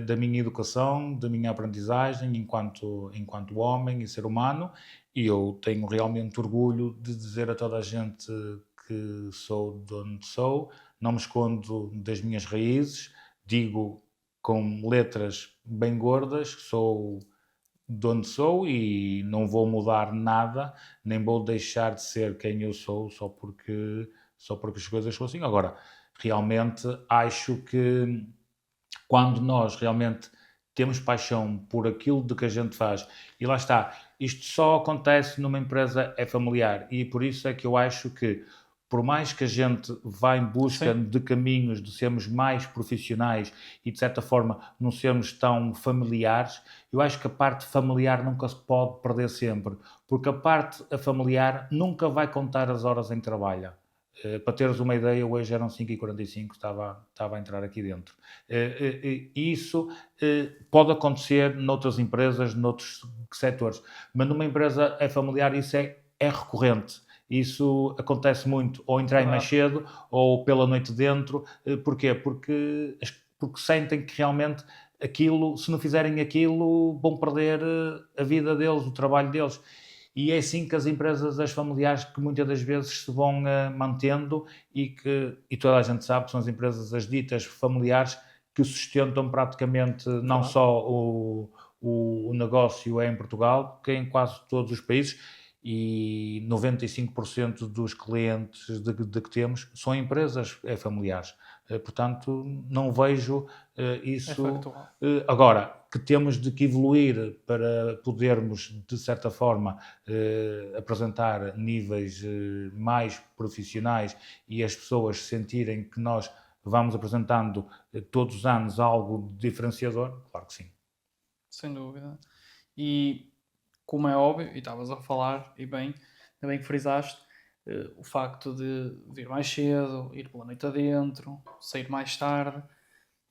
da minha educação, da minha aprendizagem enquanto homem e ser humano, e eu tenho realmente orgulho de dizer a toda a gente que sou de onde sou, não me escondo das minhas raízes, digo com letras bem gordas que sou de onde sou e não vou mudar nada, nem vou deixar de ser quem eu sou só porque as coisas são assim. Agora, realmente acho que quando nós realmente temos paixão por aquilo de que a gente faz, e lá está, isto só acontece numa empresa familiar, e por isso é que eu acho que por mais que a gente vá em busca de caminhos de sermos mais profissionais e de certa forma não sermos tão familiares, eu acho que a parte familiar nunca se pode perder sempre, porque a parte familiar nunca vai contar as horas em trabalho. Para teres uma ideia, hoje eram 5h45, estava a entrar aqui dentro. Isso pode acontecer noutras empresas, noutros setores, mas numa empresa familiar isso é recorrente. Isso acontece muito, ou entrar mais cedo, ou pela noite dentro. Porquê? Porque sentem que realmente aquilo, se não fizerem aquilo, vão perder a vida deles, o trabalho deles. E é assim que as empresas, as familiares, que muitas das vezes se vão mantendo e toda a gente sabe que são as empresas, as ditas familiares, que sustentam praticamente não Claro. só o negócio em Portugal, que é em quase todos os países, e 95% dos clientes de que temos são empresas familiares. Portanto, não vejo isso. É factual. Agora, que temos de que evoluir para podermos, de certa forma, apresentar níveis mais profissionais e as pessoas sentirem que nós vamos apresentando todos os anos algo diferenciador, claro que sim. Sem dúvida. E como é óbvio, e estavas a falar, e bem, ainda bem que frisaste, o facto de vir mais cedo, ir pela noite adentro, sair mais tarde,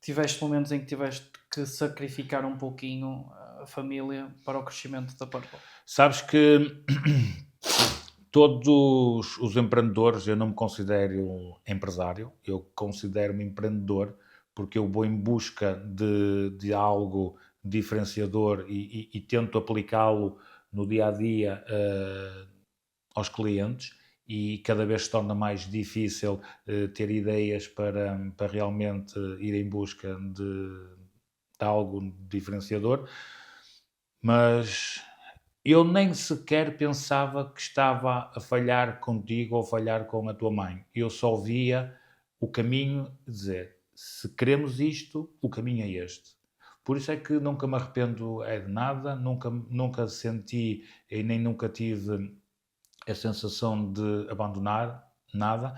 tiveste momentos em que tiveste que sacrificar um pouquinho a família para o crescimento da Purple. Sabes que todos os empreendedores, eu não me considero empresário, eu considero-me empreendedor, porque eu vou em busca de algo diferenciador e tento aplicá-lo no dia a dia aos clientes, e cada vez se torna mais difícil ter ideias para realmente ir em busca de algo diferenciador, mas eu nem sequer pensava que estava a falhar contigo ou a falhar com a tua mãe. Eu só via o caminho, dizer, se queremos isto, o caminho é este. Por isso é que nunca me arrependo de nada, nunca senti e nem nunca tive a sensação de abandonar nada.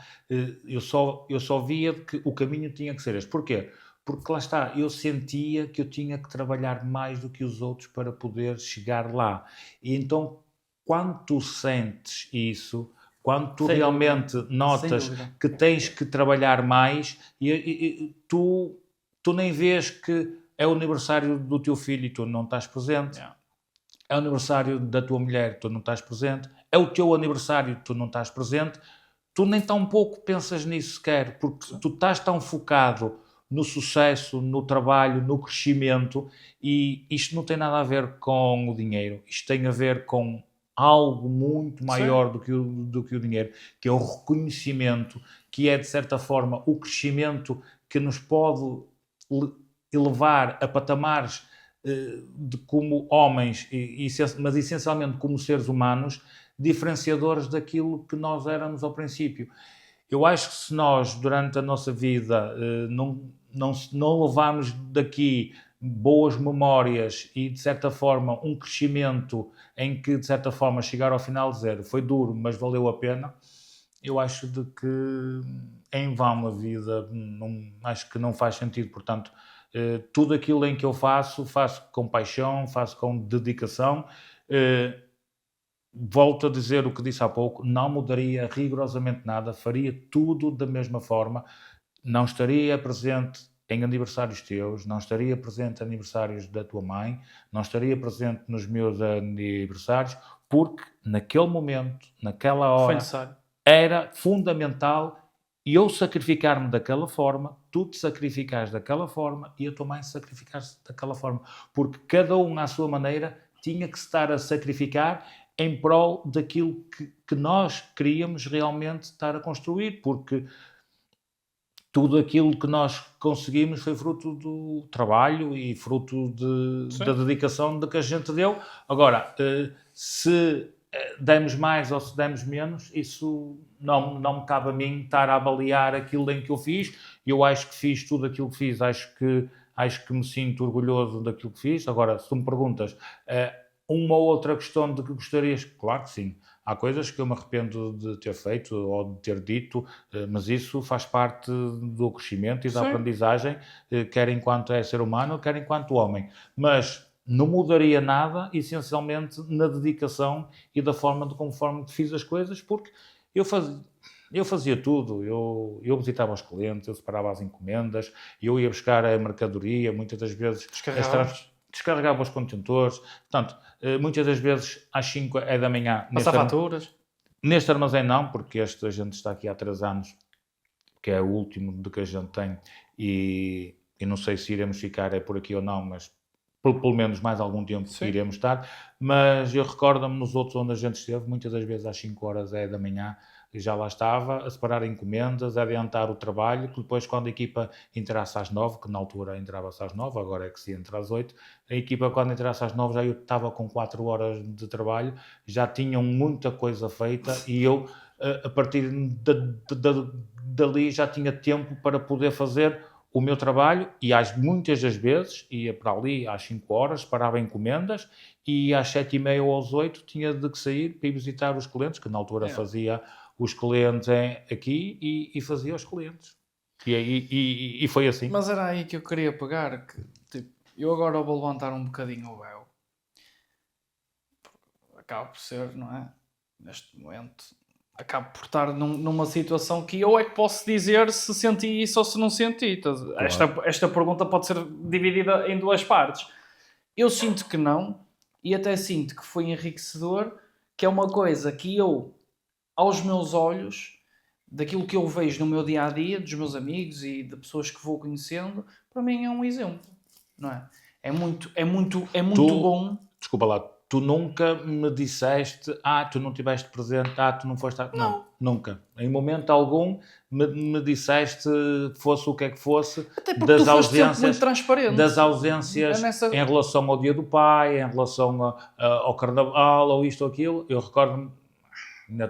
Eu só via que o caminho tinha que ser este. Porquê? Porque lá está, eu sentia que eu tinha que trabalhar mais do que os outros para poder chegar lá. E então, quando tu sentes isso, quando tu Sem realmente dúvida. notas Sem dúvida. que tens que trabalhar mais, tu nem vês que é o aniversário do teu filho e tu não estás presente. Yeah. É o aniversário da tua mulher, tu não estás presente. É o teu aniversário, tu não estás presente. Tu nem tão pouco pensas nisso sequer, porque tu estás tão focado no sucesso, no trabalho, no crescimento, e isto não tem nada a ver com o dinheiro. Isto tem a ver com algo muito maior do que o dinheiro, que é o reconhecimento, que é, de certa forma, o crescimento que nos pode elevar a patamares de como homens, mas essencialmente como seres humanos, diferenciadores daquilo que nós éramos ao princípio. Eu acho que se nós, durante a nossa vida, não levarmos daqui boas memórias e, de certa forma, um crescimento em que, de certa forma, chegar ao final de zero foi duro, mas valeu a pena, eu acho de que em vão a vida, acho que não faz sentido. Portanto, tudo aquilo em que eu faço com paixão, faço com dedicação. Volto a dizer o que disse há pouco, não mudaria rigorosamente nada, faria tudo da mesma forma, não estaria presente em aniversários teus, não estaria presente em aniversários da tua mãe, não estaria presente nos meus aniversários, porque naquele momento, naquela hora, era fundamental eu sacrificar-me daquela forma, tu te sacrificares daquela forma e a tua mãe sacrificar-se daquela forma, porque cada um à sua maneira tinha que se estar a sacrificar em prol daquilo que nós queríamos realmente estar a construir, porque tudo aquilo que nós conseguimos foi fruto do trabalho e fruto da dedicação de que a gente deu. Agora, se demos mais ou se demos menos, isso não me cabe a mim estar a avaliar aquilo em que eu fiz. Eu acho que fiz tudo aquilo que fiz, acho que me sinto orgulhoso daquilo que fiz. Agora, se tu me perguntas uma ou outra questão de que gostarias, claro que sim. Há coisas que eu me arrependo de ter feito ou de ter dito, mas isso faz parte do crescimento e da aprendizagem, quer enquanto é ser humano, quer enquanto homem. Mas não mudaria nada, essencialmente, na dedicação e da forma conforme fiz as coisas, porque eu fazia tudo. Eu visitava os clientes, eu separava as encomendas, eu ia buscar a mercadoria, muitas das vezes descarregava os contentores. Portanto, muitas das vezes às 5 da manhã. Passar faturas? Neste armazém não, porque a gente está aqui há 3 anos, que é o último de que a gente tem, e e não sei se iremos ficar por aqui ou não, mas pelo menos mais algum tempo que iremos estar, mas eu recordo-me nos outros onde a gente esteve, muitas das vezes às 5 horas da manhã, e já lá estava, a separar encomendas, a adiantar o trabalho, que depois quando a equipa entrasse às 9, que na altura entrava-se às 9, agora é que se entra às 8, a equipa quando entrasse às 9 já eu estava com 4 horas de trabalho, já tinham muita coisa feita e eu, a partir dali, já tinha tempo para poder fazer o meu trabalho e muitas das vezes ia para ali às 5 horas, parava encomendas e às 7h30 ou às 8 tinha de que sair para ir visitar os clientes, que na altura fazia os clientes aqui e fazia os clientes. E foi assim. Mas era aí que eu queria pegar, que tipo, eu agora vou levantar um bocadinho o véu. Acaba por ser, não é? Neste momento, acabo por estar numa situação que eu é que posso dizer se senti isso ou se não senti. Claro. Esta pergunta pode ser dividida em duas partes. Eu sinto que não, e até sinto que foi enriquecedor, que é uma coisa que eu, aos meus olhos, daquilo que eu vejo no meu dia-a-dia, dos meus amigos e de pessoas que vou conhecendo, para mim é um exemplo, não é? É muito bom. Desculpa lá, tu nunca me disseste, tu não estiveste presente, tu não foste... Não, nunca. Em momento algum me disseste, fosse o que é que fosse, até porque das ausências, muito transparente. Das ausências em relação ao Dia do Pai, em relação ao Carnaval, ou isto ou aquilo. Eu recordo-me,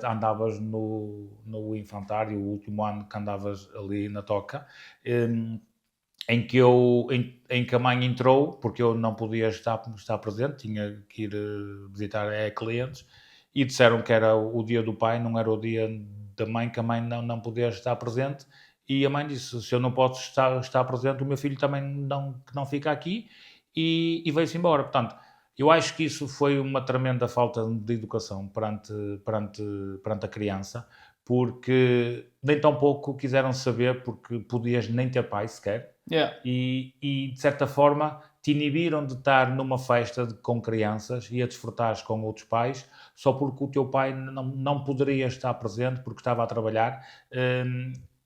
andavas no infantário, o último ano que andavas ali na Toca, em que a mãe entrou, porque eu não podia estar presente, tinha que ir visitar clientes, e disseram que era o dia do pai, não era o dia da mãe, que a mãe não podia estar presente, e a mãe disse, se eu não posso estar presente, o meu filho também não fica aqui, e veio-se embora. Portanto, eu acho que isso foi uma tremenda falta de educação perante a criança, porque nem tão pouco quiseram saber, porque podias nem ter pai sequer. E de certa forma te inibiram de estar numa festa com crianças e a desfrutares com outros pais, só porque o teu pai não poderia estar presente porque estava a trabalhar,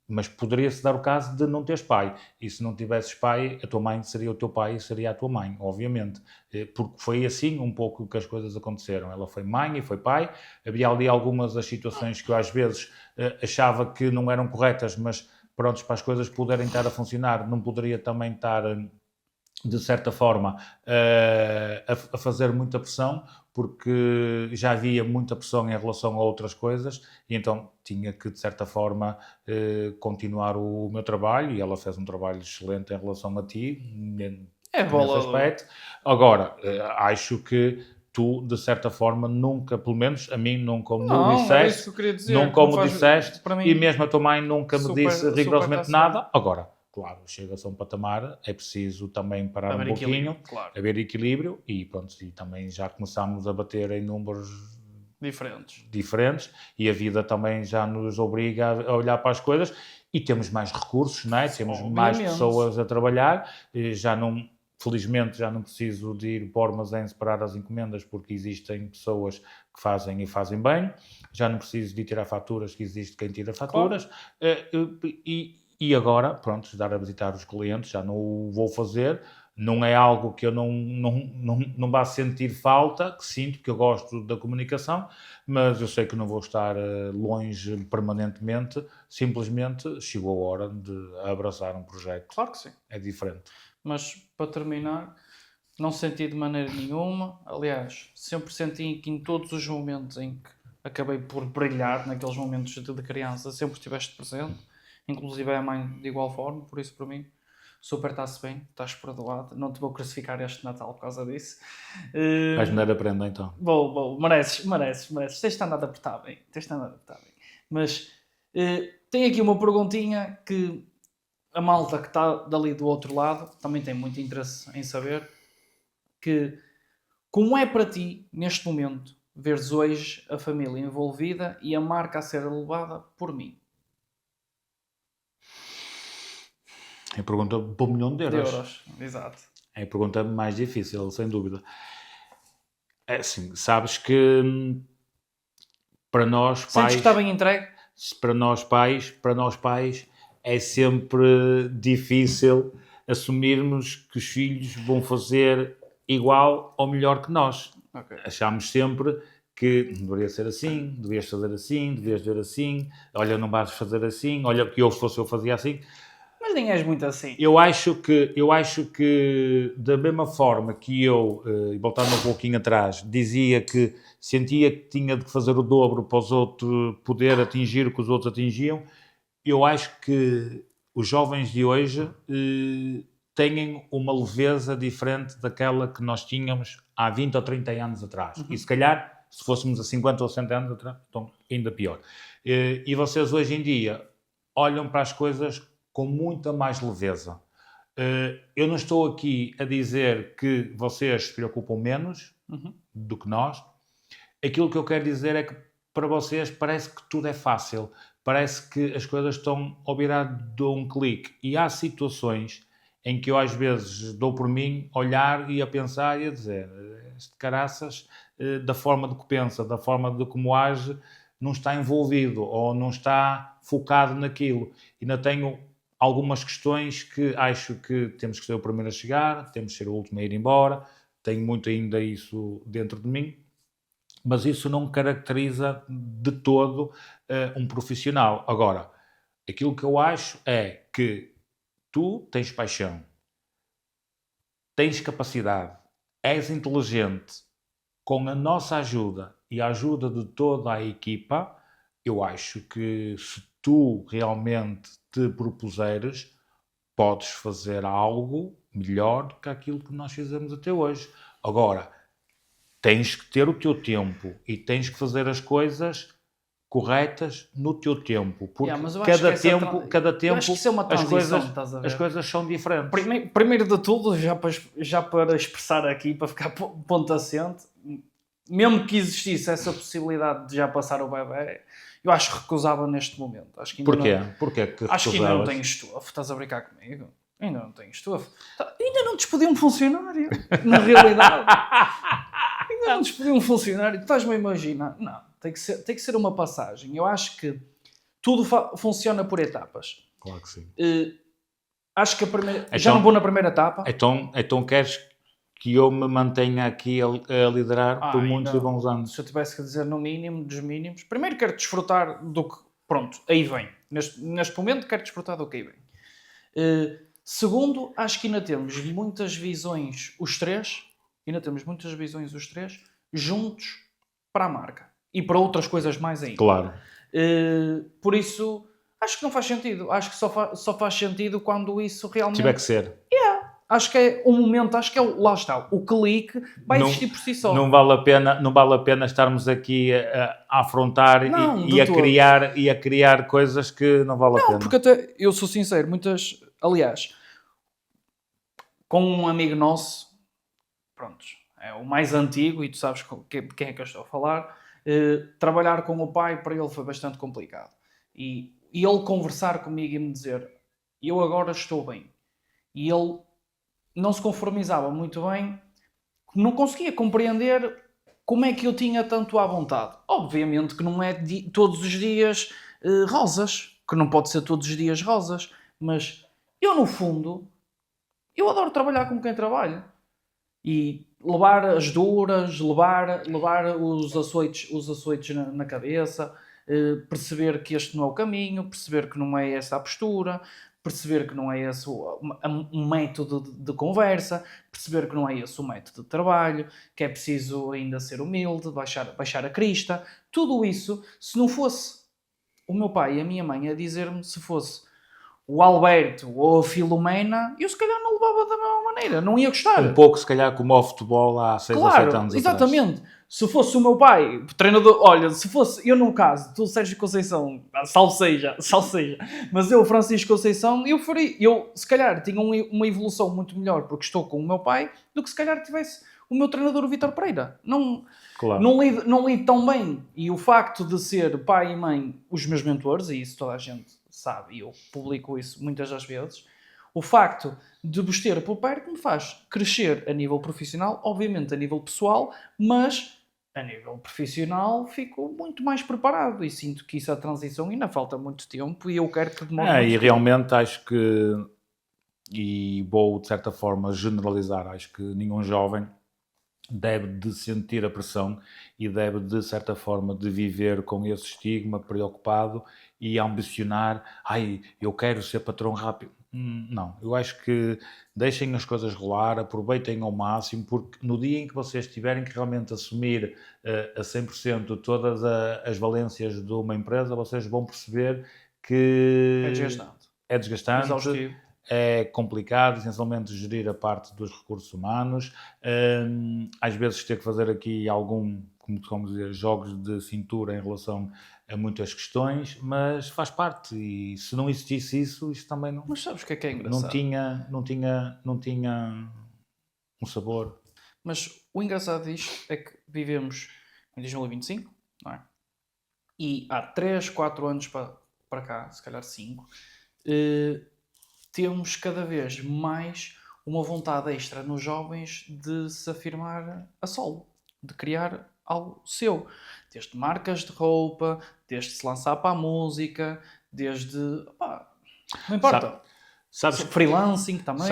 mas poderia-se dar o caso de não teres pai, e se não tivesses pai, a tua mãe seria o teu pai e seria a tua mãe, obviamente, porque foi assim um pouco que as coisas aconteceram. Ela foi mãe e foi pai. Havia ali algumas das situações que eu às vezes achava que não eram corretas, mas prontos, para as coisas poderem estar a funcionar, não poderia também estar, de certa forma, a fazer muita pressão, porque já havia muita pressão em relação a outras coisas, e então tinha que, de certa forma, continuar o meu trabalho, e ela fez um trabalho excelente em relação a ti, nesse aspecto. Agora, acho que tu, de certa forma, nunca, pelo menos a mim, nunca me disseste, nunca me disseste, e mesmo a tua mãe nunca me disse rigorosamente nada. Agora, claro, chega-se a um patamar, é preciso também parar um pouquinho, haver equilíbrio, e pronto, e também já começámos a bater em números diferentes, e a vida também já nos obriga a olhar para as coisas, e temos mais recursos, não é? Temos mais pessoas a trabalhar, felizmente já não preciso de ir para o armazém separar as encomendas, porque existem pessoas que fazem e fazem bem. Já não preciso de ir tirar faturas, que existe quem tira faturas. E agora, pronto, dar a visitar os clientes, já não o vou fazer. Não é algo que eu não vá sentir falta, que sinto, que eu gosto da comunicação, mas eu sei que não vou estar longe permanentemente. Simplesmente chegou a hora de abraçar um projeto. Claro que sim. É diferente. Mas, para terminar, não senti de maneira nenhuma. Aliás, sempre senti que em todos os momentos em que acabei por brilhar, naqueles momentos de criança, sempre estiveste presente. Inclusive a mãe de igual forma, por isso para mim, super está-se bem, estás perdoado. Não te vou crucificar este Natal por causa disso. Vais-me dar a prenda então. Vou, mereces. Tens de andar a apertar bem. Mas tem aqui uma perguntinha que a malta que está dali do outro lado também tem muito interesse em saber, que como é para ti, neste momento, veres hoje a família envolvida e a marca a ser levada por mim? É a pergunta para 1 milhão de euros. Exato. É a pergunta mais difícil, sem dúvida. É assim, sabes que para nós pais... Sentes que está bem entregue? Para nós pais é sempre difícil assumirmos que os filhos vão fazer igual ou melhor que nós. Ok. Achámos sempre que deveria ser assim, devias fazer assim, devias ver assim, olha, não vais fazer assim, olha, que eu, se fosse eu, fazia assim. Mas nem és muito assim. Eu acho que da mesma forma que eu, voltando um pouquinho atrás, dizia que sentia que tinha de fazer o dobro para os outros poder atingir o que os outros atingiam, eu acho que os jovens de hoje têm uma leveza diferente daquela que nós tínhamos há 20 ou 30 anos atrás. E se calhar, se fôssemos a 50 ou 60 anos atrás, então ainda pior. E vocês hoje em dia olham para as coisas com muita mais leveza. Eu não estou aqui a dizer que vocês se preocupam menos do que nós. Aquilo que eu quero dizer é que para vocês parece que tudo é fácil. Parece que as coisas estão ao virar de um clique. E há situações em que eu às vezes dou por mim olhar e a pensar e a dizer este caraças, da forma de que pensa, da forma de como age, não está envolvido ou não está focado naquilo. Ainda tenho algumas questões que acho que temos que ser o primeiro a chegar, temos que ser o último a ir embora, tenho muito ainda isso dentro de mim, mas isso não caracteriza de todo um profissional. Agora, aquilo que eu acho é que tu tens paixão, tens capacidade, és inteligente, com a nossa ajuda e a ajuda de toda a equipa, eu acho que se tu realmente te propuseres, podes fazer algo melhor do que aquilo que nós fizemos até hoje. Agora, tens que ter o teu tempo e tens que fazer as coisas corretas no teu tempo, porque cada tempo as coisas são diferentes. Primeiro de tudo, já para expressar aqui, para ficar ponto assente, mesmo que existisse essa possibilidade de já passar o bebê, eu acho que recusava neste momento. Acho que ainda Porquê? Porquê que recusavas? Acho que ainda não tenho estofo. Estás a brincar comigo? Ainda não tenho estofo. Ainda não despedi um funcionário, na realidade. Ainda não despedi um funcionário. Estás-me a imaginar? Não, tem que ser uma passagem. Eu acho que tudo funciona por etapas. Claro que sim. Acho que já não vou na primeira etapa. Então queres que eu me mantenha aqui a liderar por muitos e bons anos? Se eu tivesse que dizer no mínimo dos mínimos, primeiro quero desfrutar do que... Pronto, aí vem. Neste momento quero desfrutar do que aí vem. Segundo, acho que ainda temos muitas visões, os três, juntos para a marca. E para outras coisas mais ainda. Claro. Por isso, acho que não faz sentido. Acho que só faz sentido quando isso realmente... Tiver que ser. Acho que é o momento, lá está, o clique vai existir por si só. Não vale a pena estarmos aqui a afrontar e a criar coisas que não vale a pena. Não, porque até, eu sou sincero, aliás, com um amigo nosso, pronto, é o mais antigo, e tu sabes quem é que eu estou a falar, trabalhar com o pai para ele foi bastante complicado. E ele conversar comigo e me dizer, eu agora estou bem. E ele não se conformizava muito bem, não conseguia compreender como é que eu tinha tanto à vontade. Obviamente que não é todos os dias rosas, que não pode ser todos os dias rosas, mas eu no fundo, eu adoro trabalhar com quem trabalha. E levar as duras, levar os açoites na cabeça, perceber que este não é o caminho, perceber que não é essa a postura, perceber que não é esse um método de conversa, perceber que não é esse o método de trabalho, que é preciso ainda ser humilde, baixar a crista. Tudo isso, se não fosse o meu pai e a minha mãe a dizer-me, se fosse o Alberto ou a Filomena, eu se calhar não levava da mesma maneira, não ia gostar. Um pouco, se calhar, como o futebol há 6 ou 7 anos exatamente. Atrás. Se fosse o meu pai, treinador, olha, se fosse eu no caso, tu Sérgio Conceição, salve seja, mas eu, Francisco Conceição, eu se calhar tinha uma evolução muito melhor porque estou com o meu pai do que se calhar tivesse o meu treinador, o Vítor Pereira. Não lido tão bem. E o facto de ser pai e mãe os meus mentores, e isso toda a gente sabe, e eu publico isso muitas das vezes, o facto de vos ter por perto me faz crescer a nível profissional, obviamente a nível pessoal, mas a nível profissional fico muito mais preparado e sinto que isso, a transição, ainda falta muito tempo e eu quero que demore muito realmente acho que e vou, de certa forma, generalizar, acho que nenhum jovem deve de sentir a pressão e deve, de certa forma, de viver com esse estigma, preocupado e ambicionar, eu quero ser patrão rápido. Não, eu acho que deixem as coisas rolar, aproveitem ao máximo, porque no dia em que vocês tiverem que realmente assumir a 100% todas as valências de uma empresa, vocês vão perceber que É desgastante. é desgastante, Exaustivo. é complicado, essencialmente, gerir a parte dos recursos humanos. Às vezes ter que fazer aqui como dizer, jogos de cintura em relação a muitas questões, mas faz parte, e se não existisse isso, isto também Mas sabes o que é não engraçado? tinha um sabor. Mas o engraçado disto é que vivemos em 2025, não é? E há 3, 4 anos para cá, se calhar 5, temos cada vez mais uma vontade extra nos jovens de se afirmar a solo, de criar algo seu. Desde marcas de roupa, desde se lançar para a música, desde... não importa. Sabes, Freelancing também.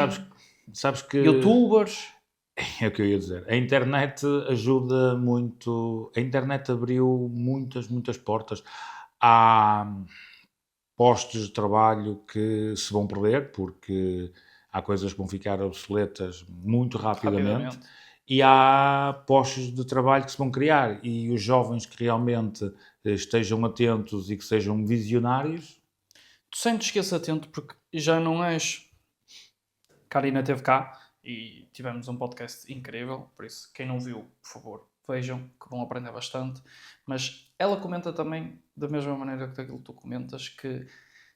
sabes que... Youtubers. É o que eu ia dizer. A internet ajuda muito. A internet abriu muitas portas. Há postos de trabalho que se vão perder, porque há coisas que vão ficar obsoletas muito rapidamente. E há postos de trabalho que se vão criar. E os jovens que realmente estejam atentos e que sejam visionários... Tu sentes que esse atento, porque já não és... Karina esteve cá e tivemos um podcast incrível, por isso, quem não viu, por favor, vejam, que vão aprender bastante. Mas ela comenta também, da mesma maneira que aquilo que tu comentas, que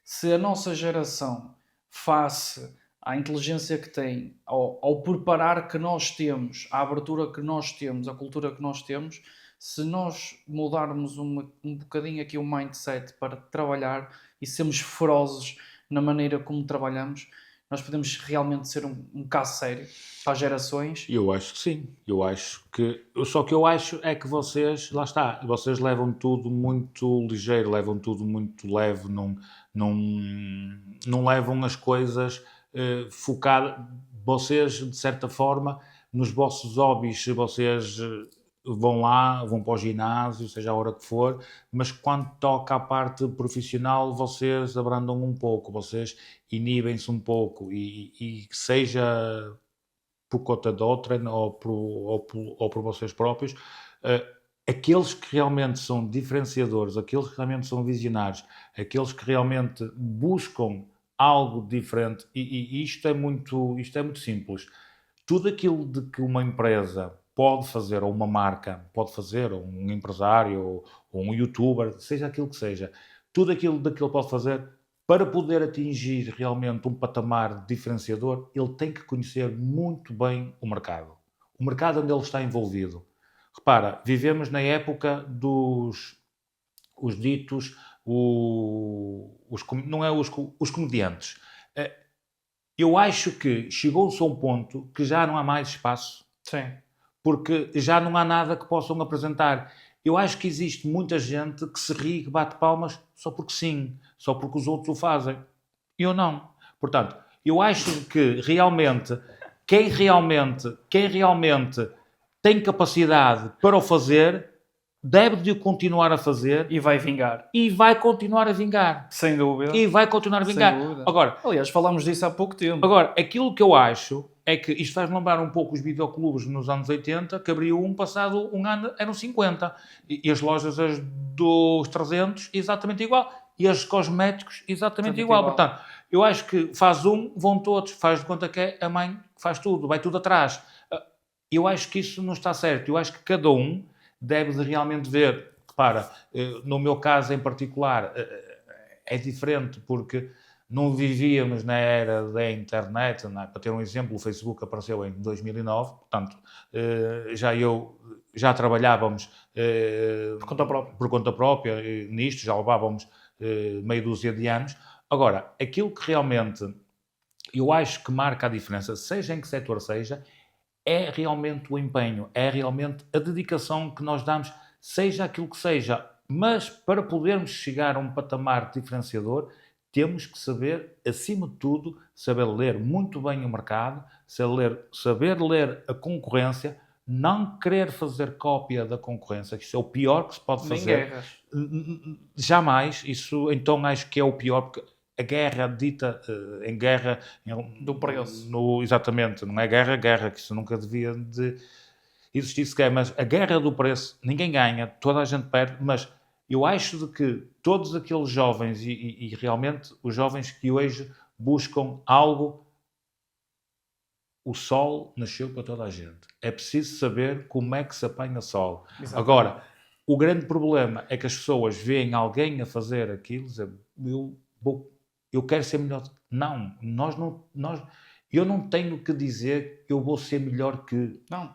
se a nossa geração, face à inteligência que tem, ao preparar que nós temos, à abertura que nós temos, à cultura que nós temos, se nós mudarmos um bocadinho aqui o mindset para trabalhar e sermos ferozes na maneira como trabalhamos, nós podemos realmente ser um caso sério para as gerações. Eu acho que sim. Só que eu acho é que vocês, lá está, vocês levam tudo muito ligeiro, levam tudo muito leve, não levam as coisas focadas. Vocês, de certa forma, nos vossos hobbies, vocês vão lá, vão para o ginásio, seja a hora que for, mas quando toca à parte profissional, vocês abrandam um pouco, vocês inibem-se um pouco, e seja por conta de outrem ou por vocês próprios, aqueles que realmente são diferenciadores, aqueles que realmente são visionários, aqueles que realmente buscam algo diferente, e isto é muito simples. Tudo aquilo de que uma empresa pode fazer, ou uma marca pode fazer, ou um empresário, ou um youtuber, seja aquilo que seja, tudo aquilo de que ele pode fazer, para poder atingir realmente um patamar diferenciador, ele tem que conhecer muito bem o mercado onde ele está envolvido. Repara, vivemos na época dos os ditos, os comediantes. Eu acho que chegou-se a um ponto que já não há mais espaço. Sim. Porque já não há nada que possam apresentar. Eu acho que existe muita gente que se ri, que bate palmas só porque sim, só porque os outros o fazem. Eu não. Portanto, eu acho que realmente quem realmente tem capacidade para o fazer, deve de o continuar a fazer. E vai vingar. E vai continuar a vingar. Sem dúvida. E vai continuar a vingar. Sem dúvida. Agora, aliás, falámos disso há pouco tempo. Agora, aquilo que eu acho é que isto faz lembrar um pouco os videoclubes nos anos 80, que abriu passado um ano, eram 50. E as lojas dos 300, exatamente igual. E as cosméticos, exatamente igual. Portanto, eu acho que faz vão todos. Faz de conta que é a mãe que faz tudo, vai tudo atrás. Eu acho que isso não está certo. Eu acho que cada um deve de realmente ver. Repara, no meu caso em particular, é diferente, porque não vivíamos na era da internet, não é? Para ter um exemplo, o Facebook apareceu em 2009, portanto, já trabalhávamos por conta própria nisto, já levávamos meia dúzia de anos. Agora, aquilo que realmente eu acho que marca a diferença, seja em que setor seja, é realmente o empenho, é realmente a dedicação que nós damos, seja aquilo que seja. Mas para podermos chegar a um patamar diferenciador, temos que saber, acima de tudo, saber ler muito bem o mercado, saber ler a concorrência, não querer fazer cópia da concorrência, que isso é o pior que se pode Nem fazer. guerras. Jamais, isso então acho que é o pior, porque a guerra dita em guerra... Do preço. Exatamente, não é guerra, que isso nunca devia de existir sequer, mas a guerra do preço, ninguém ganha, toda a gente perde, mas eu acho de que todos aqueles jovens e realmente os jovens que hoje buscam algo, o sol nasceu para toda a gente. É preciso saber como é que se apanha sol. Exatamente. Agora, o grande problema é que as pessoas veem alguém a fazer aquilo e dizem, eu quero ser melhor. Não, eu não tenho que dizer que eu vou ser melhor que... Não.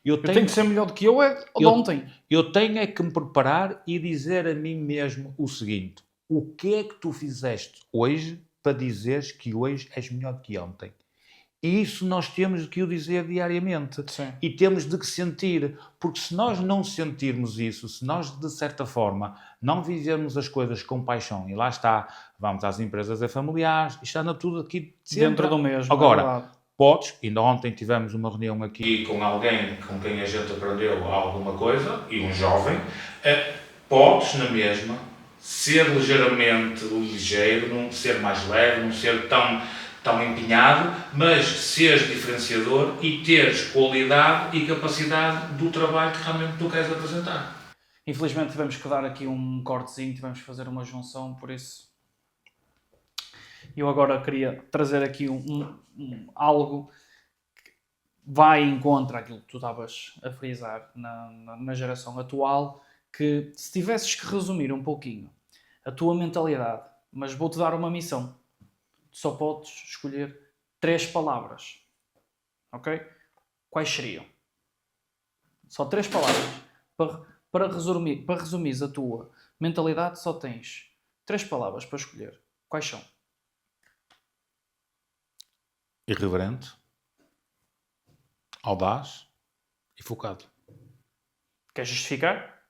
Eu tenho que ser melhor do que eu de ontem. Eu tenho é que me preparar e dizer a mim mesmo o seguinte: o que é que tu fizeste hoje para dizeres que hoje és melhor do que ontem? E isso nós temos que o dizer diariamente. Sim. E temos de que sentir, porque se nós não sentirmos isso, se nós, de certa forma, não vivermos as coisas com paixão, e lá está, vamos às empresas familiares, isto anda tudo aqui dentro do mesmo. Agora, podes, ainda ontem tivemos uma reunião aqui com alguém com quem a gente aprendeu alguma coisa, e um jovem, podes na mesma ser ligeiramente ligeiro, não ser mais leve, não ser tão empenhado, mas seres diferenciador e teres qualidade e capacidade do trabalho que realmente tu queres apresentar. Infelizmente tivemos que dar aqui um cortezinho, tivemos que fazer uma junção, por isso eu agora queria trazer aqui algo que vai em contra aquilo que tu estavas a frisar na geração atual, que se tivesses que resumir um pouquinho a tua mentalidade, mas vou-te dar uma missão. Só podes escolher 3 palavras. Ok? Quais seriam? Só 3 palavras. Para resumir a tua mentalidade, só tens 3 palavras para escolher. Quais são? Irreverente, audaz e focado. Queres justificar?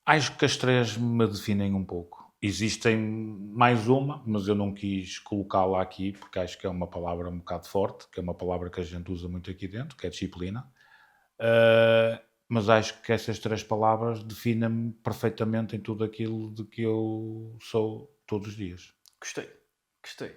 Acho que as 3 me definem um pouco. Existem mais uma, mas eu não quis colocá-la aqui porque acho que é uma palavra um bocado forte, que é uma palavra que a gente usa muito aqui dentro, que é disciplina. Mas acho que essas 3 palavras definem-me perfeitamente em tudo aquilo de que eu sou todos os dias. Gostei.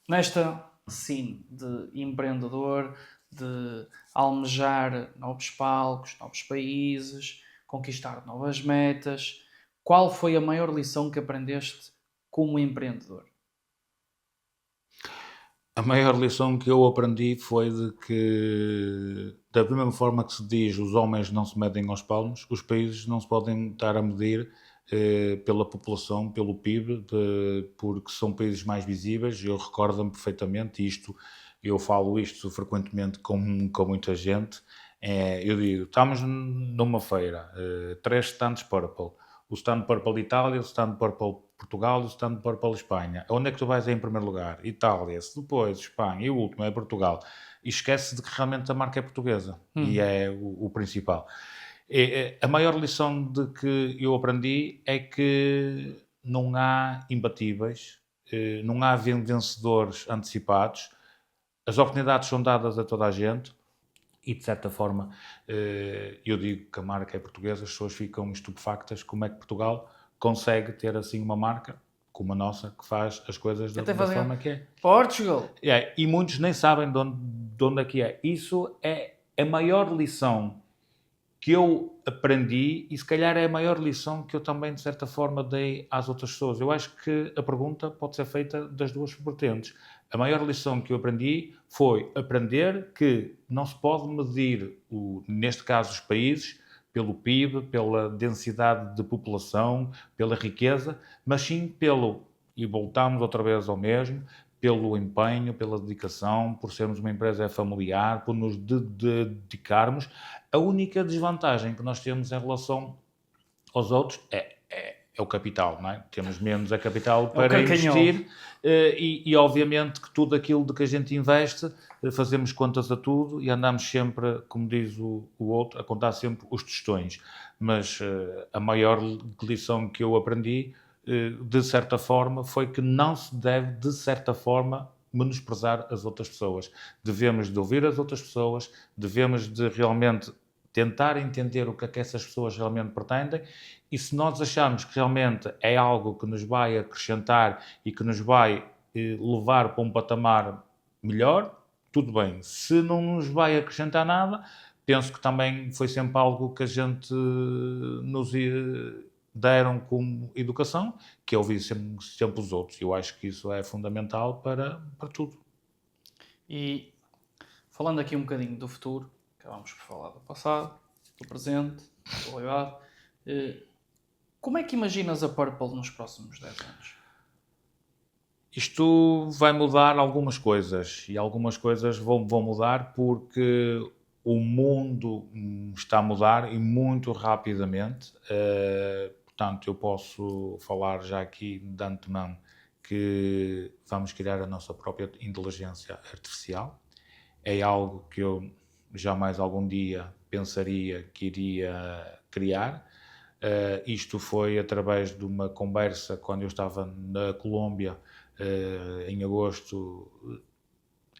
Nesta scene de empreendedor, de almejar novos palcos, novos países, conquistar novas metas, qual foi a maior lição que aprendeste como empreendedor? A maior lição que eu aprendi foi de que, da mesma forma que se diz os homens não se medem aos palmos, os países não se podem estar a medir pela população, pelo PIB, porque são países mais visíveis. Eu recordo-me perfeitamente isto, eu falo isto frequentemente com muita gente. Eu digo, estamos numa feira, 3 stands Purple. O stand Purple Itália, o stand Purple Portugal e o stand Purple Espanha. Onde é que tu vais em primeiro lugar? Itália, depois Espanha e o último é Portugal. E esquece de que realmente a marca é portuguesa e é o principal. A maior lição de que eu aprendi é que não há imbatíveis, não há vencedores antecipados, as oportunidades são dadas a toda a gente. E, de certa forma, eu digo que a marca é portuguesa, as pessoas ficam estupefactas como é que Portugal consegue ter assim uma marca como a nossa, que faz as coisas da forma que é. Portugal! E muitos nem sabem de onde é que é. Isso é a maior lição que eu aprendi e, se calhar, é a maior lição que eu também, de certa forma, dei às outras pessoas. Eu acho que a pergunta pode ser feita das duas vertentes. A maior lição que eu aprendi foi aprender que não se pode medir, neste caso, os países, pelo PIB, pela densidade de população, pela riqueza, mas sim e voltamos outra vez ao mesmo, pelo empenho, pela dedicação, por sermos uma empresa familiar, por nos dedicarmos. A única desvantagem que nós temos em relação aos outros é é o capital, não é? Temos menos a capital o para carcanhão. investir e obviamente que tudo aquilo de que a gente investe, fazemos contas a tudo e andamos sempre, como diz o outro, a contar sempre os tostões. Mas a maior lição que eu aprendi, de certa forma, foi que não se deve, de certa forma, menosprezar as outras pessoas. Devemos de ouvir as outras pessoas, devemos de realmente tentar entender o que é que essas pessoas realmente pretendem e se nós achamos que realmente é algo que nos vai acrescentar e que nos vai levar para um patamar melhor, tudo bem. Se não nos vai acrescentar nada, penso que também foi sempre algo que a gente nos deram como educação, que é ouvir sempre os outros. Eu acho que isso é fundamental para tudo. E falando aqui um bocadinho do futuro, acabamos por falar do passado, do presente, do legado. Como é que imaginas a Purple nos próximos 10 anos? Isto vai mudar algumas coisas e algumas coisas vão mudar porque o mundo está a mudar e muito rapidamente. Portanto, eu posso falar já aqui de antemão que vamos criar a nossa própria inteligência artificial. É algo que eu jamais algum dia pensaria que iria criar. Isto foi através de uma conversa quando eu estava na Colômbia, em agosto,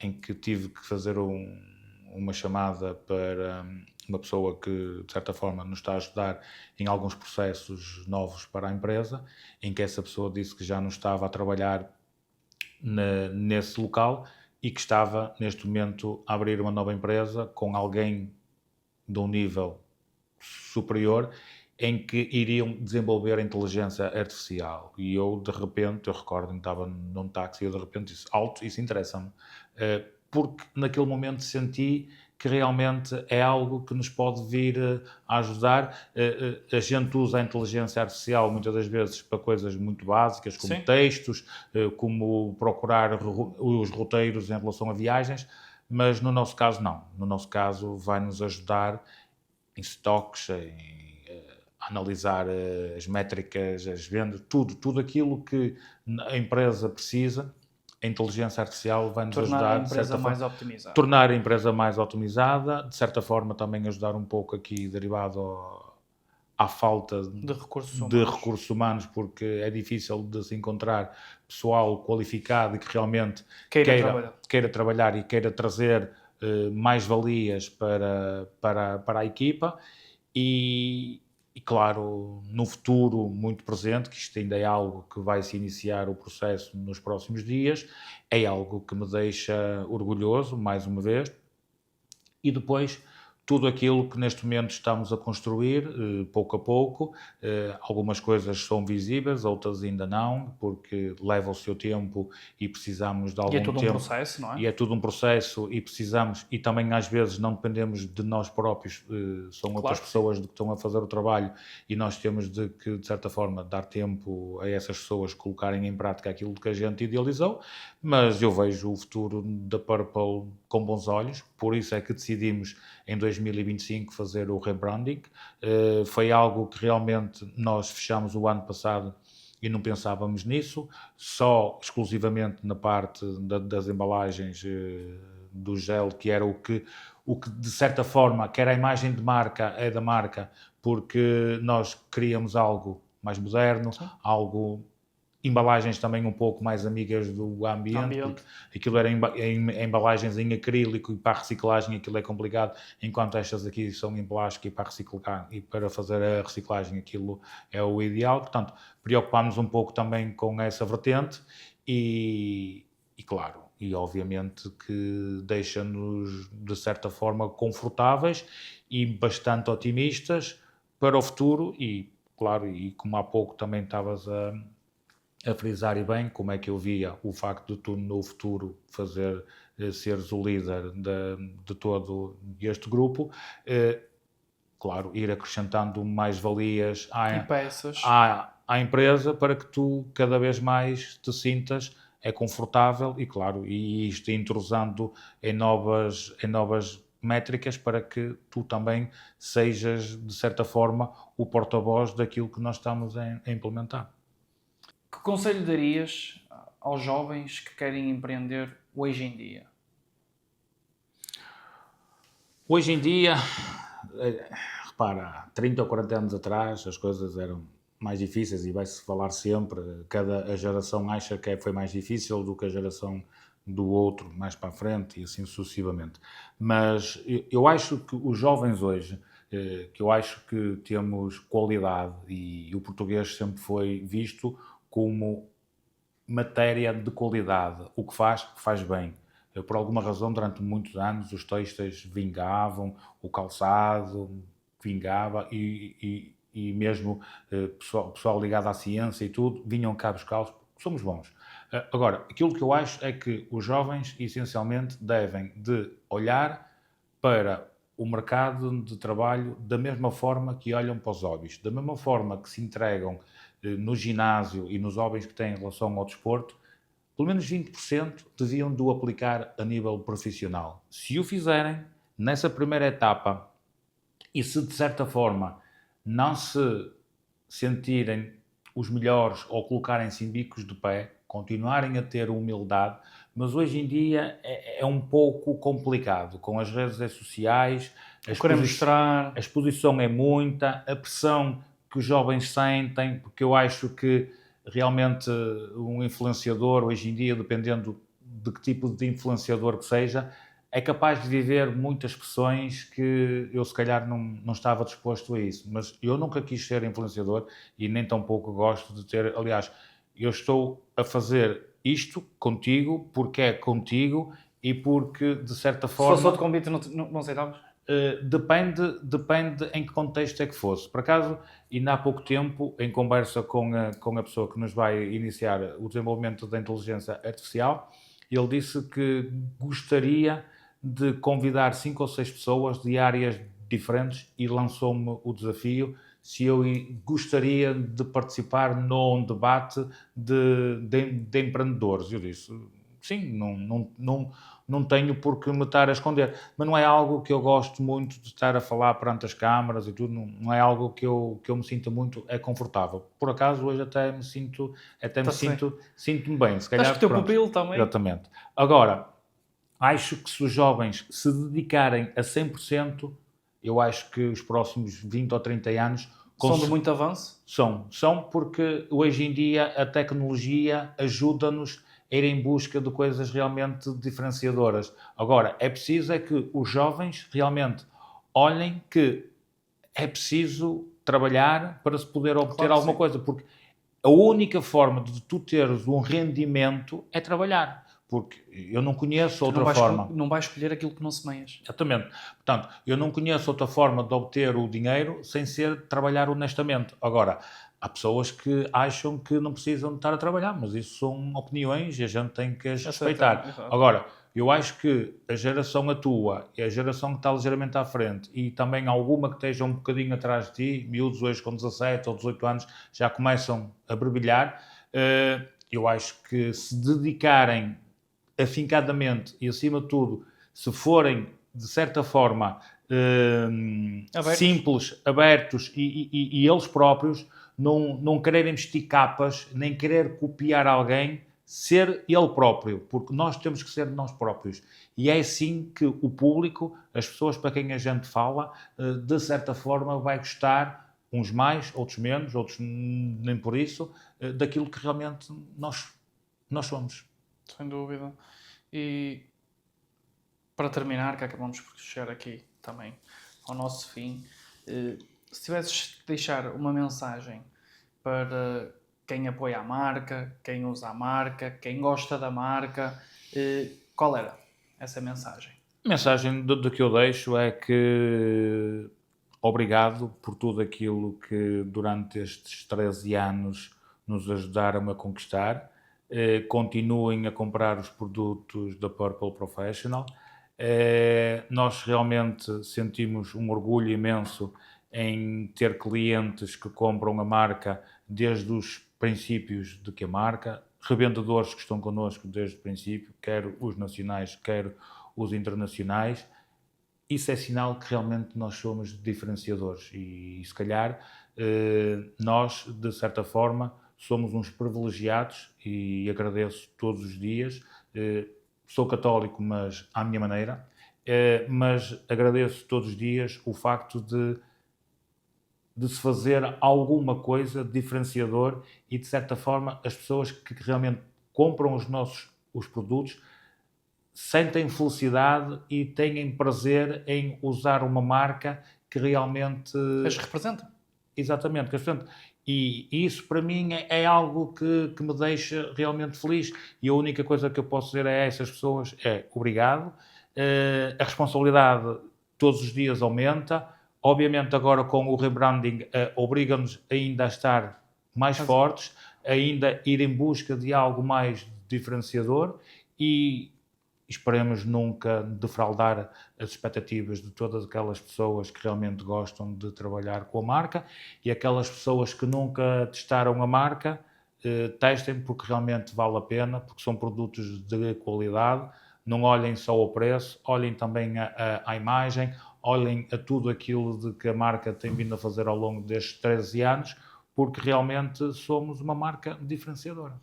em que tive que fazer uma chamada para uma pessoa que, de certa forma, nos está a ajudar em alguns processos novos para a empresa, em que essa pessoa disse que já não estava a trabalhar nesse local e que estava, neste momento, a abrir uma nova empresa com alguém de um nível superior em que iriam desenvolver a inteligência artificial. E eu, de repente, eu recordo-me que estava num táxi e eu, de repente, disse, alto, isso interessa-me. Porque naquele momento senti que realmente é algo que nos pode vir a ajudar. A gente usa a inteligência artificial muitas das vezes para coisas muito básicas, como textos, como procurar os roteiros em relação a viagens, mas no nosso caso não. No nosso caso vai-nos ajudar em stocks, em analisar as métricas, as vendas, tudo aquilo que a empresa precisa. A inteligência artificial vai-nos ajudar a tornar a empresa mais otimizada, de certa forma também ajudar um pouco aqui derivado à falta de recursos humanos, porque é difícil de se encontrar pessoal qualificado e que realmente queira trabalhar e queira trazer mais-valias para a equipa e claro, no futuro muito presente, que isto ainda é algo que vai se iniciar o processo nos próximos dias, é algo que me deixa orgulhoso, mais uma vez, e depois tudo aquilo que neste momento estamos a construir, pouco a pouco, algumas coisas são visíveis, outras ainda não, porque leva o seu tempo e precisamos de algum tempo. E é tudo um processo, não é? E é tudo um processo e precisamos, e também às vezes não dependemos de nós próprios, são outras pessoas que estão a fazer o trabalho e nós temos de certa forma, dar tempo a essas pessoas colocarem em prática aquilo que a gente idealizou, mas eu vejo o futuro da Purple com bons olhos, por isso é que decidimos em 2025 fazer o rebranding. Foi algo que realmente nós fechamos o ano passado e não pensávamos nisso, só exclusivamente na parte das embalagens do gel, que era o que de certa forma, que era a imagem de marca, é da marca, porque nós queríamos algo mais moderno, embalagens também um pouco mais amigas do ambiente. Porque aquilo era embalagens em acrílico e para a reciclagem aquilo é complicado, enquanto estas aqui são em plástico e para reciclar e para fazer a reciclagem aquilo é o ideal. Portanto, preocupámos um pouco também com essa vertente e claro, e obviamente que deixa-nos de certa forma confortáveis e bastante otimistas para o futuro e claro, e como há pouco também estavas a frisar e bem como é que eu via o facto de tu no futuro seres o líder de todo este grupo, claro, ir acrescentando mais valias à empresa para que tu cada vez mais te sintas confortável e claro, e isto intrusando em novas métricas para que tu também sejas, de certa forma, o porta-voz daquilo que nós estamos a implementar. Que conselho darias aos jovens que querem empreender hoje em dia? Hoje em dia, repara, há 30 ou 40 anos atrás as coisas eram mais difíceis e vai-se falar sempre, cada geração acha que foi mais difícil do que a geração do outro mais para a frente e assim sucessivamente. Mas eu acho que os jovens hoje, que eu acho que temos qualidade e o português sempre foi visto como matéria de qualidade, o que faz bem. Por alguma razão, durante muitos anos, os têxteis vingavam, o calçado vingava e mesmo pessoal ligado à ciência e tudo, vinham cá buscá-los, porque somos bons. Agora, aquilo que eu acho é que os jovens, essencialmente, devem de olhar para o mercado de trabalho da mesma forma que olham para os hobbies, da mesma forma que se entregam no ginásio e nos hobbies que têm relação ao desporto, pelo menos 20% deviam de o aplicar a nível profissional. Se o fizerem, nessa primeira etapa, e se de certa forma não se sentirem os melhores ou colocarem-se em bicos de pé, continuarem a ter humildade, mas hoje em dia é um pouco complicado, com as redes sociais, a exposição é muita, a pressão que os jovens sentem, porque eu acho que realmente um influenciador hoje em dia, dependendo de que tipo de influenciador que seja, é capaz de viver muitas pressões que eu se calhar não estava disposto a isso, mas eu nunca quis ser influenciador e nem tampouco gosto de ter, aliás, eu estou a fazer isto contigo porque é contigo e porque de certa forma... Se fosse outro convite não aceitavas? Depende em que contexto é que fosse. Por acaso, ainda há pouco tempo, em conversa com a pessoa que nos vai iniciar o desenvolvimento da inteligência artificial, ele disse que gostaria de convidar 5 ou 6 pessoas de áreas diferentes e lançou-me o desafio se eu gostaria de participar num debate de empreendedores. Eu disse, sim, não tenho por que me estar a esconder, mas não é algo que eu gosto muito de estar a falar perante as câmaras e tudo, não é algo que eu me sinta muito confortável. Por acaso hoje até me sinto-me bem, se calhar. Estás com o teu pupilo também? Exatamente. Agora, acho que se os jovens se dedicarem a 100%, eu acho que os próximos 20 ou 30 anos... São de muito avanço? São porque hoje em dia a tecnologia ajuda-nos a ir em busca de coisas realmente diferenciadoras. Agora, é preciso é que os jovens realmente olhem que é preciso trabalhar para se poder obter alguma coisa, porque a única forma de tu teres um rendimento é trabalhar. Porque eu não conheço outra forma. Não vais escolher aquilo que não semeias. Exatamente. Portanto, eu não conheço outra forma de obter o dinheiro sem ser trabalhar honestamente. Agora, há pessoas que acham que não precisam de estar a trabalhar, mas isso são opiniões e a gente tem que as respeitar. Agora, eu acho que a geração tua e a geração que está ligeiramente à frente e também alguma que esteja um bocadinho atrás de ti, miúdos hoje com 17 ou 18 anos já começam a brilhar, eu acho que se dedicarem afincadamente e, acima de tudo, se forem, de certa forma, simples, abertos e eles próprios, não quererem vestir capas, nem querer copiar alguém, ser ele próprio, porque nós temos que ser nós próprios. E é assim que o público, as pessoas para quem a gente fala, de certa forma vai gostar, uns mais, outros menos, outros nem por isso, daquilo que realmente nós somos. Sem dúvida. E para terminar, que acabamos por chegar aqui também ao nosso fim, se tivesses de deixar uma mensagem para quem apoia a marca, quem usa a marca, quem gosta da marca, qual era essa mensagem? A mensagem do que eu deixo é que obrigado por tudo aquilo que durante estes 13 anos nos ajudaram a conquistar. Continuem a comprar os produtos da Purple Professional. Nós realmente sentimos um orgulho imenso em ter clientes que compram a marca desde os princípios de que a marca, revendedores que estão connosco desde o princípio, quer os nacionais, quer os internacionais. isso é sinal que realmente nós somos diferenciadores e se calhar nós, de certa forma, somos uns privilegiados e agradeço todos os dias. Sou católico, mas à minha maneira, mas agradeço todos os dias o facto de se fazer alguma coisa diferenciador e, de certa forma, as pessoas que realmente compram os produtos sentem felicidade e têm prazer em usar uma marca que realmente... As representa. Exatamente. E isso, para mim, é algo que me deixa realmente feliz. E a única coisa que eu posso dizer a essas pessoas é obrigado. A responsabilidade todos os dias aumenta. Obviamente, agora com o rebranding, obriga-nos ainda a estar mais fortes, ainda ir em busca de algo mais diferenciador e esperemos nunca defraudar as expectativas de todas aquelas pessoas que realmente gostam de trabalhar com a marca e aquelas pessoas que nunca testaram a marca, testem porque realmente vale a pena, porque são produtos de qualidade. Não olhem só o preço, olhem também a imagem, olhem a tudo aquilo de que a marca tem vindo a fazer ao longo destes 13 anos, porque realmente somos uma marca diferenciadora.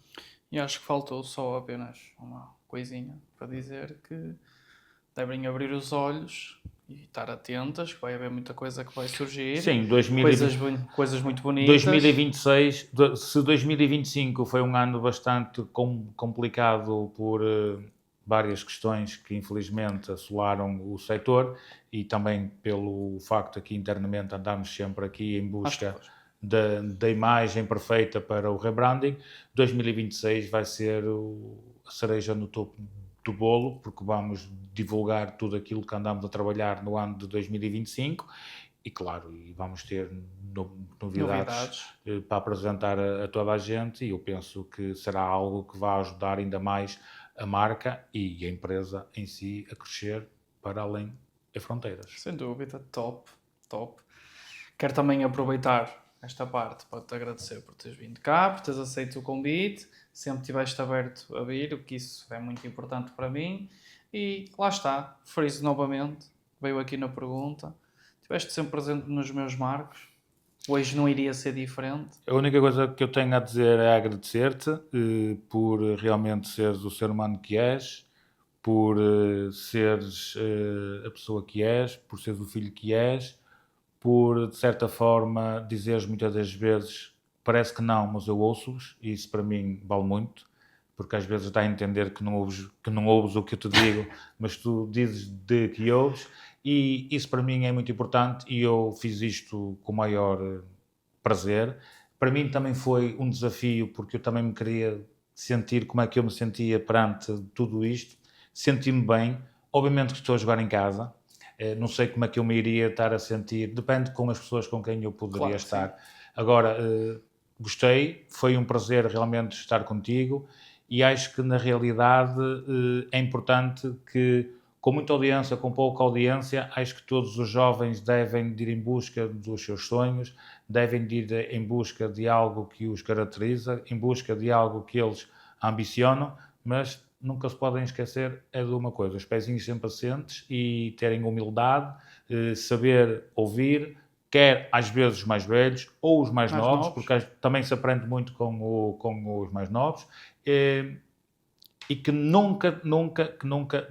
E acho que faltou só apenas uma coisinha para dizer que devem abrir os olhos e estar atentas, que vai haver muita coisa que vai surgir. Sim, coisas muito bonitas. 2026, se 2025 foi um ano bastante complicado por várias questões que infelizmente assolaram o setor e também pelo facto que internamente andamos sempre aqui em busca da imagem perfeita para o rebranding. 2026 vai ser a cereja no topo do bolo, porque vamos divulgar tudo aquilo que andamos a trabalhar no ano de 2025 e, claro, vamos ter novidades para apresentar a toda a gente e eu penso que será algo que vai ajudar ainda mais a marca e a empresa em si a crescer para além das fronteiras. Sem dúvida, top. Quero também aproveitar esta parte para te agradecer por teres vindo cá, por teres aceito o convite, sempre estiveste aberto a vir, o que isso é muito importante para mim. E lá está, friso novamente, veio aqui na pergunta, estiveste sempre presente nos meus marcos, hoje não iria ser diferente. A única coisa que eu tenho a dizer é agradecer-te por realmente seres o ser humano que és, por seres a pessoa que és, por seres o filho que és, por, de certa forma, dizeres muitas das vezes, parece que não, mas eu ouço-vos, e isso para mim vale muito, porque às vezes dá a entender que não ouves o que eu te digo, mas tu dizes de que ouves, e isso para mim é muito importante, e eu fiz isto com o maior prazer. Para mim também foi um desafio, porque eu também me queria sentir como é que eu me sentia perante tudo isto, senti-me bem, obviamente que estou a jogar em casa, não sei como é que eu me iria estar a sentir, depende com as pessoas com quem eu poderia estar. Sim. Agora, gostei, foi um prazer realmente estar contigo e acho que na realidade é importante que, com muita audiência, com pouca audiência, acho que todos os jovens devem ir em busca dos seus sonhos, devem ir em busca de algo que os caracteriza, em busca de algo que eles ambicionam, mas nunca se podem esquecer é de uma coisa, os pezinhos sempre assentes e terem humildade, saber ouvir, quer às vezes os mais velhos ou os mais novos, porque também se aprende muito com os mais novos, e que nunca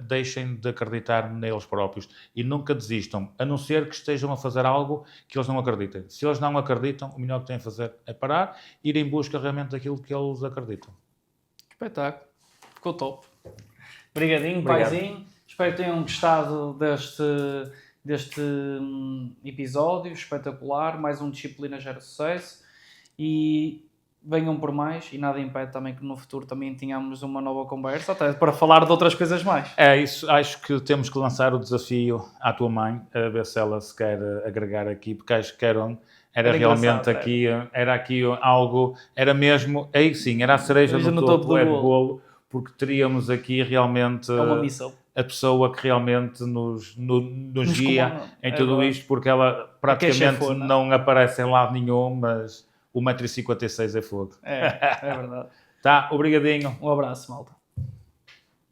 deixem de acreditar neles próprios e nunca desistam, a não ser que estejam a fazer algo que eles não acreditem. Se eles não acreditam, o melhor que têm a fazer é parar e ir em busca realmente daquilo que eles acreditam. Espetáculo. Ficou top. Obrigadinho, paizinho. Espero que tenham gostado deste episódio espetacular. Mais um Disciplina Gera Sucesso. E venham por mais. E nada impede também que no futuro também tenhamos uma nova conversa, até para falar de outras coisas mais. É isso. Acho que temos que lançar o desafio à tua mãe, a ver se ela se quer agregar aqui, porque acho que era realmente aqui, era aqui algo, era mesmo, aí sim, era a cereja no topo do bolo. Porque teríamos aqui realmente a pessoa que realmente nos guia em tudo isto, porque ela praticamente não aparece em lado nenhum, mas o 1,56 m é fogo. É verdade. Tá, obrigadinho. Um abraço, malta.